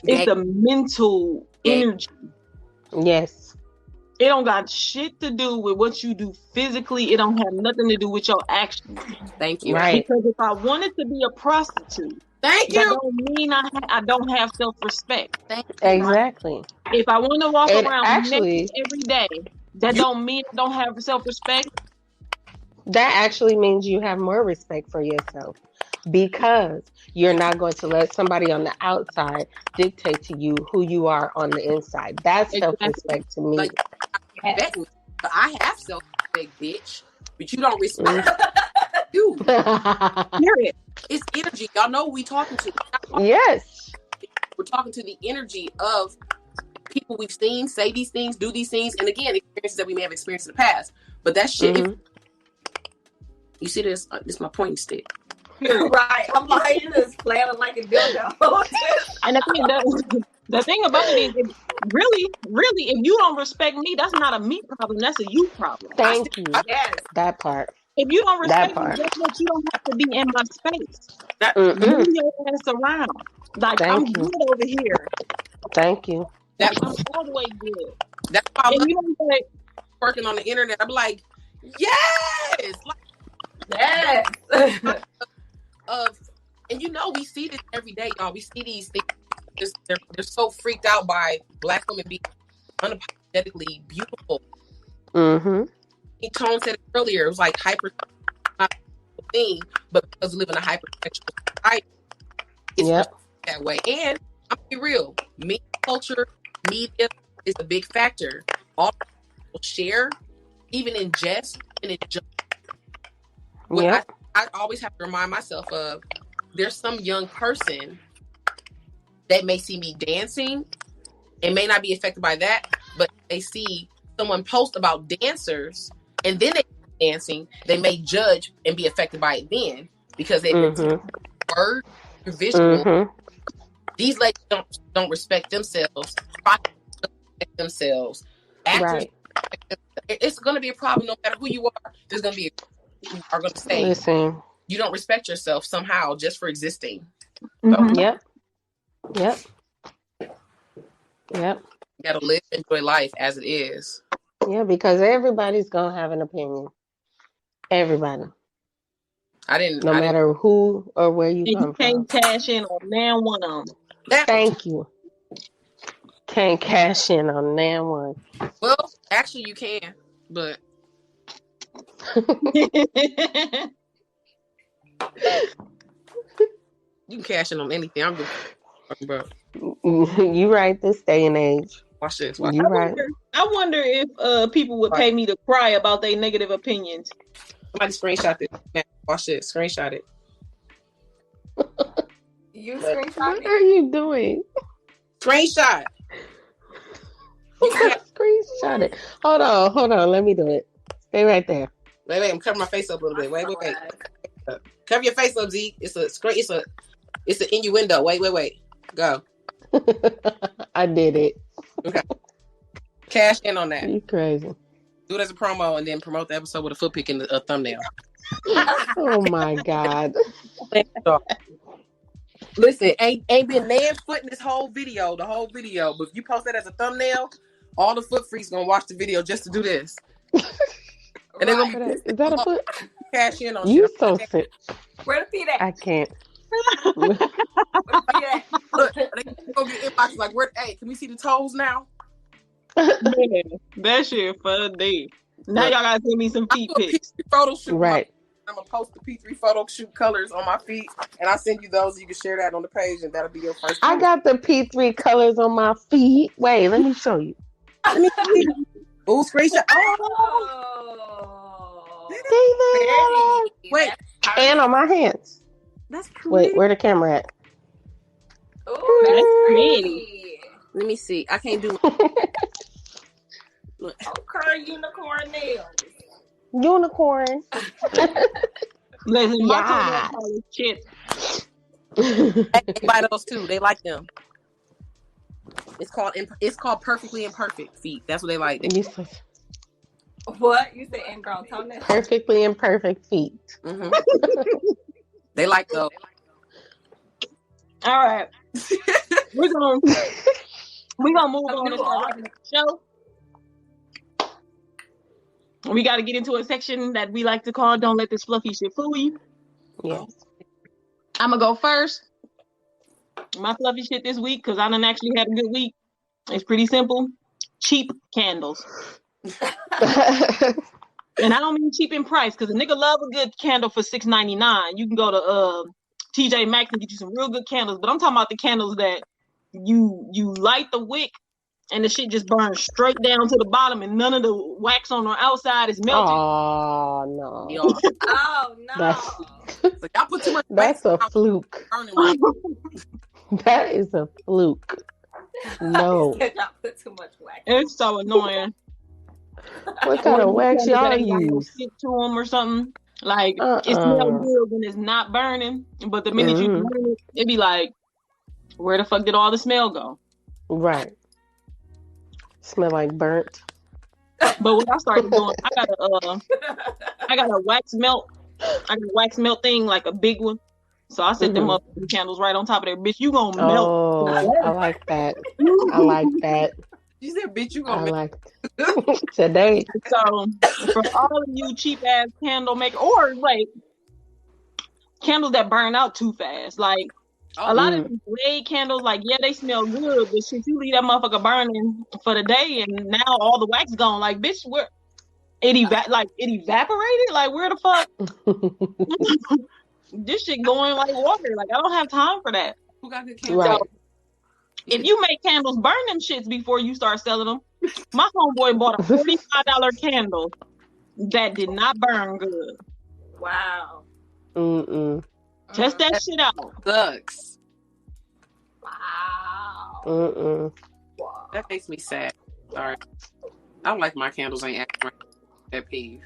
It's a mental energy. Yes. It don't got shit to do with what you do physically. It don't have nothing to do with your actions. Thank you. Right. Because if I wanted to be a prostitute, Thank that you. don't mean I don't have self-respect. Thank you. Exactly. If I want to walk And around actually- naked every day, that don't mean I don't have self-respect. That actually means you have more respect for yourself because you're not going to let somebody on the outside dictate to you who you are on the inside. That's Exactly. self-respect to me. Like, respect me, but I have self-respect, bitch. But you don't respect you. Period. It's energy. Y'all know who we talking to. Yes. We're talking to the energy of people we've seen say these things, do these things, and again, experiences that we may have experienced in the past. But that shit, Mhm. you see this? This is my pointing stick. Right. I'm like, you just playing like a dildo. And the thing about it is, really, if you don't respect me, that's not a me problem. That's a you problem. Thank you. Yes. That part. If you don't respect me, part. guess what? You don't have to be in my space. Mm-mm. Move your ass around. Like, Thank I'm you. good over here. Thank you. That, I'm all the way good. that's why I And love you don't say, working on the internet. I'm like, yes, like, Yes. and we see this every day, y'all. We see these things. They're so freaked out by Black women being unapologetically beautiful. Mm-hmm. Tone said it earlier. It was like hyper not a thing, but because we live in a hypersexual society, it's Yep. that way. And I'm gonna be real, media culture, media is a big factor. All people share, even in jest and in joke. What Yep. I always have to remind myself of, there's some young person that may see me dancing and may not be affected by that, but they see someone post about dancers and then they dancing, they may judge and be affected by it then because they've been word, visual. Mm-hmm. These ladies don't respect themselves, respect themselves. Actors, Right. it's going to be a problem no matter who you are. There's going to be who are going to say Listen. you don't respect yourself somehow just for existing. Mhm. Yep. Yep. Yep. You got to live, enjoy life as it is. Yeah, because everybody's gonna have an opinion. Everybody. No matter who or where you And come you from. can't cash in on man one of Thank you. Can't cash in on nan one. Well, actually, you can, but them. you can cash in on anything. I'm just talking about. You right this day and age. Watch this. Watch You right. I wonder if people would pay me to cry about their negative opinions. Somebody screenshot this. Man, watch this. Screenshot it. You screenshot What are you doing? Screenshot. Screenshot it. Hold on. Let me do it. Stay right there. Wait. I'm covering my face up a little bit. Wait. Cover your face up, Zeke. It's an innuendo. Wait. Go. I did it. Okay. Cash in on that. You crazy. Do it as a promo and then promote the episode with a foot pic and a thumbnail. Oh my God. Listen, ain't been nan foot in this whole video, the whole video. But if you post that as a thumbnail, all the foot freaks gonna watch the video just to do this. And they're gonna be Is that a foot? cash in on You shit. so sick. Where the feet at? I can't. Where the feet at? Look, they gonna get inbox like, "Where? Hey, can we see the toes now?" Man, that shit funny. Now y'all gotta send me some feet I do a pics. P3 photo shoot. Right. I'm gonna post the P3 photo shoot colors on my feet, and I'll send you those. You can share that on the page, and that'll be your first. I got the P3 colors on my feet. Wait, let me show you. Ooh, screenshot. Oh. See that? Wait, And on my hands. that's pretty. Wait, where the camera at? Ooh, that's pretty. Let me see. I can't do. Look. Okay, unicorn nails. Unicorn. Listen, my Yeah. toes are shit. They buy those too. They like them. It's called perfectly imperfect feet. That's what they like. You said What? You said ingrown toenails? perfectly imperfect feet. Mhm. They like those. All right, we're gonna move on and start wrapping up the show. We got to get into a section that we like to call "Don't Let This Fluffy Shit Fool You." Yes. I'm gonna go first. My fluffy shit this week, because I done actually had a good week. It's pretty simple. Cheap candles. And I don't mean cheap in price, because a nigga love a good candle for $6.99. You can go to TJ Maxx and get you some real good candles. But I'm talking about the candles that you light the wick and the shit just burns straight down to the bottom and none of the wax on the outside is melting. Oh no. Y'all. Oh, no. That's So y'all put too much. that's a wax fluke. on burning wax. That is a fluke. No. Y'all put too much wax. It's so annoying. What kind of wax y'all That ain't got no use? stick to them or something. Like it smells good when it's not burning, but the minute you burn it, it be like, where the fuck did all the smell go? Right. Smell like burnt. But what I started doing, I got a wax melt. I got a wax melt thing, like a big one. So I set them up with the candles right on top of there. Bitch, you gonna melt. Oh, I like that. I like that. You said, "Bitch, you I gonna." like today. So for all of you cheap ass candle makers, or like candles that burn out too fast, like a lot of these Glade candles, like yeah, they smell good, but shit, you leave that motherfucker burning for the day, and now all the wax gone. Like bitch, where it evaporated? Like where the fuck? This shit going like water. Like I don't have time for that. Who got good candles? Right. So, if you make candles, burn them shits before you start selling them. My homeboy bought a $45 candle that did not burn good. Wow. Test that shit out. Sucks. Wow. That makes me sad. Sorry. I don't like my candles ain't acting right. Pet peeve.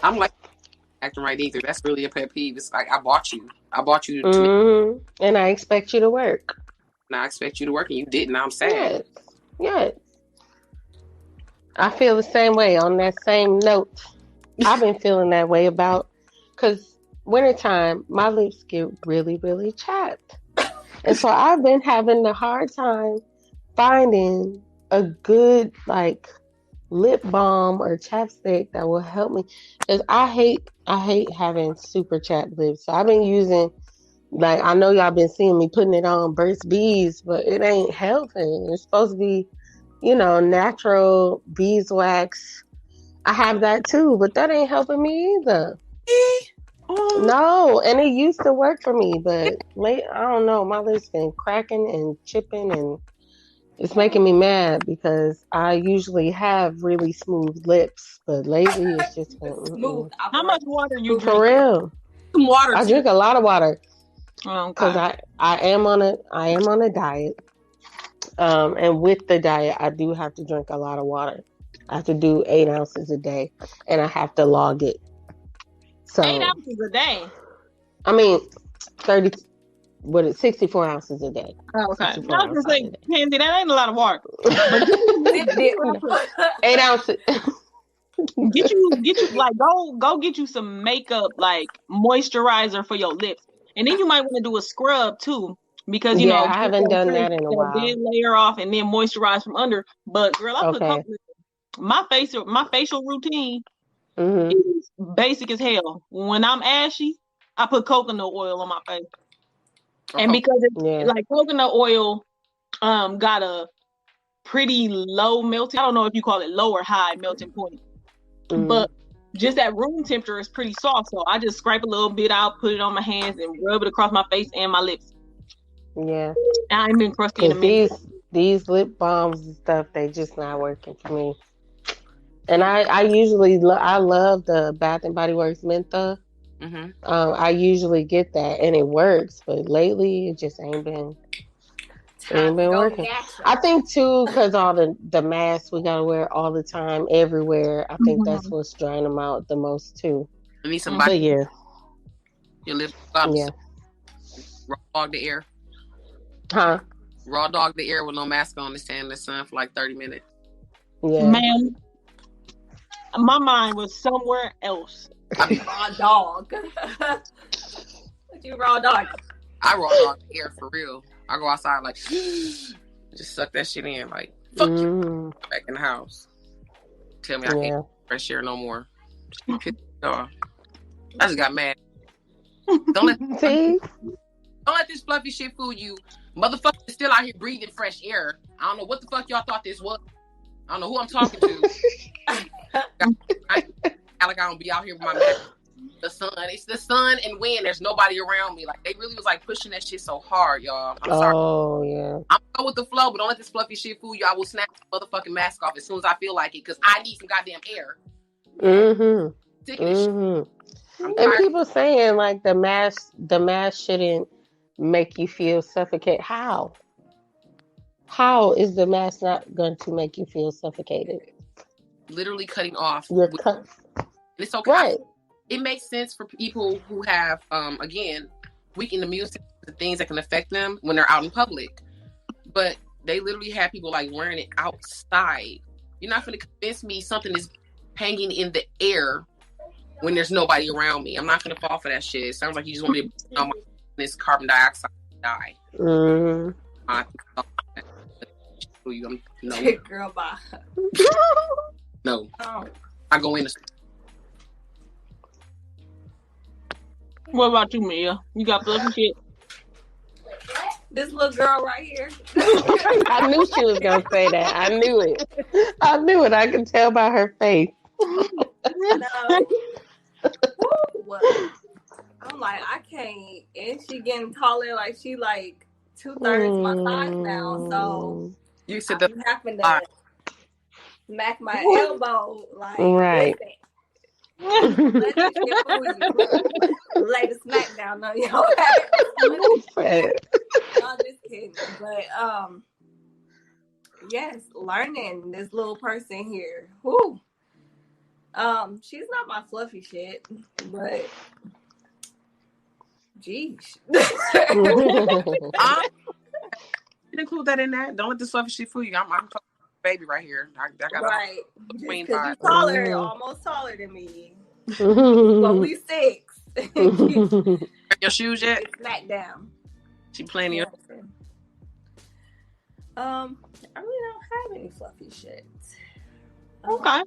I'm like acting right either. That's really a pet peeve. It's like I bought you to And I expect you to work. and I expect you to work and you didn't. I'm sad. Yes. I feel the same way. On that same note, I've been feeling that way about, because wintertime, my lips get really, really chapped. And so I've been having a hard time finding a good, like, lip balm or chapstick that will help me. Because I hate having super chapped lips. So I've been using, like, I know y'all been seeing me putting it on Burt's Bees, but it ain't helping. It's supposed to be, natural beeswax. I have that too, but that ain't helping me either. No, and it used to work for me, but I don't know. My lips been cracking and chipping, and it's making me mad because I usually have really smooth lips, but lately it's just been Smooth. How much water you for drink? real. Some water. I drink a lot of water because Okay. I am on a diet. And with the diet, I do have to drink a lot of water. I have to do 8 ounces a day, and I have to log it. So 8 ounces a day. I mean, 30 what is 64 ounces a day. Oh, okay. I 64 was ounces gonna a say, day. Pansy, that ain't a lot of water. Dip. 8 ounces. Get you like go get you some makeup like moisturizer for your lips, and then you might want to do a scrub too, because Yeah, I get haven't done face, that in a that while. dead layer off, and then moisturize from under. But girl, I put Okay. my facial routine Mm-hmm. is basic as hell. When I'm ashy, I put coconut oil on my face, and because it's like coconut oil, got a pretty low melting. I don't know if you call it low or high melting point. But just at room temperature is pretty soft, so I just scrape a little bit out, put it on my hands, and rub it across my face and my lips. Yeah, I ain't been crusty in a minute. These lip balms and stuff, they just not working for me. And I usually I love the Bath and Body Works Mentha. Mm-hmm. I usually get that, and it works. But lately, it just ain't been working. I think too, because all the masks we gotta wear all the time, everywhere. I think that's what's drying them out the most too. I need somebody. But yeah, your lip gloss. Yeah. Raw dog the air. Huh? Raw dog the air with no mask on to stand in the sun for like 30 minutes. Yeah. Man, my mind was somewhere else. Raw dog. What you raw dog? I raw dog the air for real. I go outside like just suck that shit in like fuck you back in the house. Tell me I can't fresh air no more. I just got mad. Don't let this fluffy shit fool you. Motherfuckers still out here breathing fresh air. I don't know what the fuck y'all thought this was. I don't know who I'm talking to. I don't be out here with my mask. The sun. It's the sun and wind. There's nobody around me. Like they really was like pushing that shit so hard, y'all. I'm sorry. Oh yeah. I'm going with the flow, but don't let this fluffy shit fool you. I will snap the motherfucking mask off as soon as I feel like it, because I need some goddamn air. And people saying like the mask shouldn't make you feel suffocate. How is the mask not going to make you feel suffocated? Literally cutting off. It's okay. Right. It makes sense for people who have, again, weakened immune system, the things that can affect them when they're out in public. But they literally have people like wearing it outside. You're not going to convince me something is hanging in the air when there's nobody around me. I'm not going to fall for that shit. It sounds like you just want me to on this carbon dioxide die. No. Girl, bye. No. I go in. What about you, Mia? You got fluffy shit? This little girl right here. I knew she was gonna say that. I knew it. I could tell by her face. No. I'm like, I can't. And she getting taller. Like she like 2/3 my size now. So you said I'm having to smack my elbow. Like right. Let lay the smack down on you. I'm just kidding. But yes, learning this little person here. Whoo. She's not my fluffy shit, but geez. Include that in that. Don't let the fluffy shit fool you. I'm talking baby right here. I got right. Queen because you're taller, almost taller than me. But we 6. Your shoes yet? Smack down. She playing your. I really don't have any fluffy shit. Okay.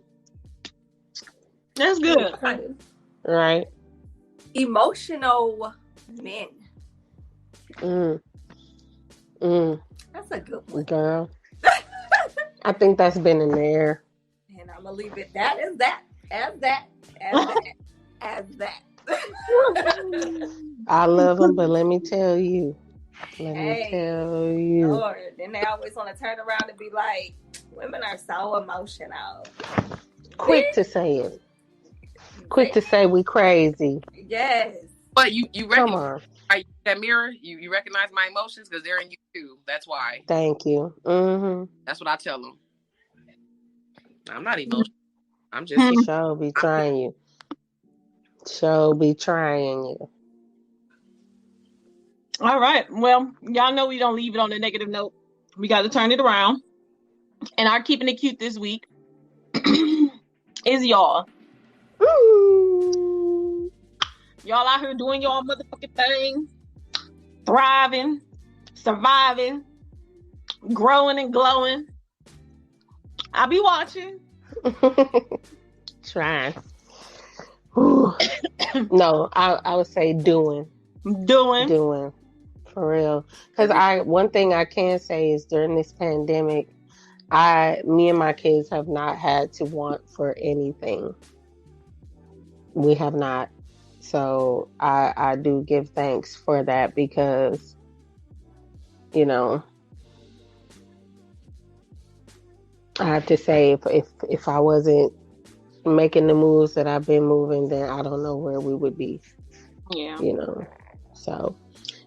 That's good. Right. Emotional men. That's a good one. Girl. I think that's been in there. And I'm gonna leave it as that. I love them, but let me tell you. Lord, then they always want to turn around and be like, women are so emotional. Quick to say it. Quick to say we crazy. Yes. But you come on. That mirror, you recognize my emotions because they're in you too. That's why. Thank you. That's what I tell them. I'm not emotional. I'm just. Show be trying you. Show be trying you. All right. Well, y'all know we don't leave it on a negative note. We got to turn it around. And our keeping it cute this week is y'all. Ooh. Y'all out here doing y'all motherfucking thing, thriving, surviving, growing and glowing. I be watching. Trying. No, I would say doing. For real. Because one thing I can say is during this pandemic, me and my kids have not had to want for anything. We have not. So I do give thanks for that because, you know, I have to say if I wasn't making the moves that I've been moving, then I don't know where we would be. Yeah. You know. So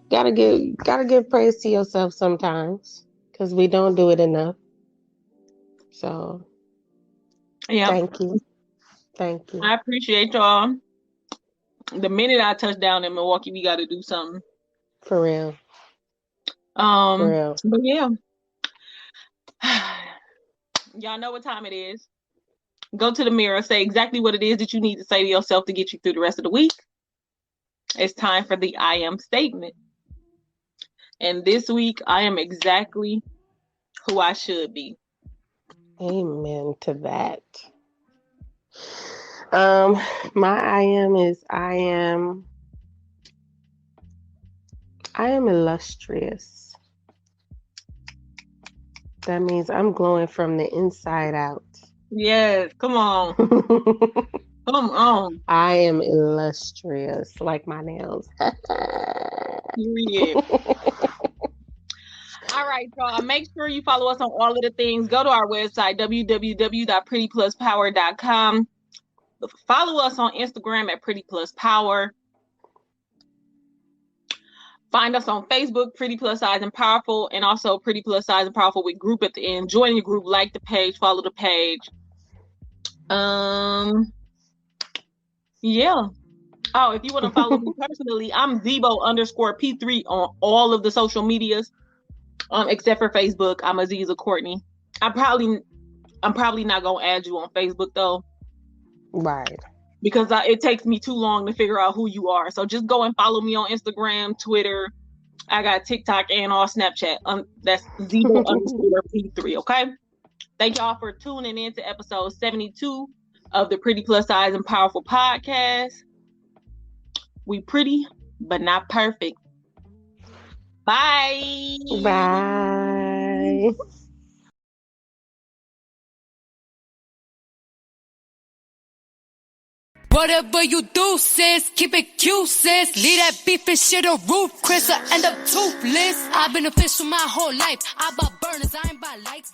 gotta give praise to yourself sometimes because we don't do it enough. So yeah. Thank you. I appreciate y'all. The minute I touch down in Milwaukee, we got to do something. For real. But yeah. Y'all know what time it is. Go to the mirror, say exactly what it is that you need to say to yourself to get you through the rest of the week. It's time for the I am statement. And this week, I am exactly who I should be. Amen to that. My I am is I am illustrious. That means I'm glowing from the inside out. Yes, come on. Come on. I am illustrious, like my nails. Period. All right, y'all. Make sure you follow us on all of the things. Go to our website, www.prettypluspower.com. Follow us on Instagram at Pretty Plus Power. Find us on Facebook, Pretty Plus Size and Powerful, and also Pretty Plus Size and Powerful with group at the end. Join the group, like the page, follow the page. Yeah. Oh, if you want to follow me personally, I'm Zebo_P3 on all of the social medias, except for Facebook. I'm Aziza Courtney. I'm probably not gonna add you on Facebook though, Right? Because it takes me too long to figure out who you are. So just go and follow me on Instagram, Twitter. I got TikTok and all Snapchat. That's Zebo_P3. Okay. Thank y'all for tuning in to episode 72 of the Pretty Plus Size and Powerful podcast. We pretty, but not perfect. Bye. Bye. Whatever you do, sis, keep it cute, sis. Leave that beef and shit on roof, Chris will end up toothless. I've been official my whole life. I bought burners, I ain't buy lights.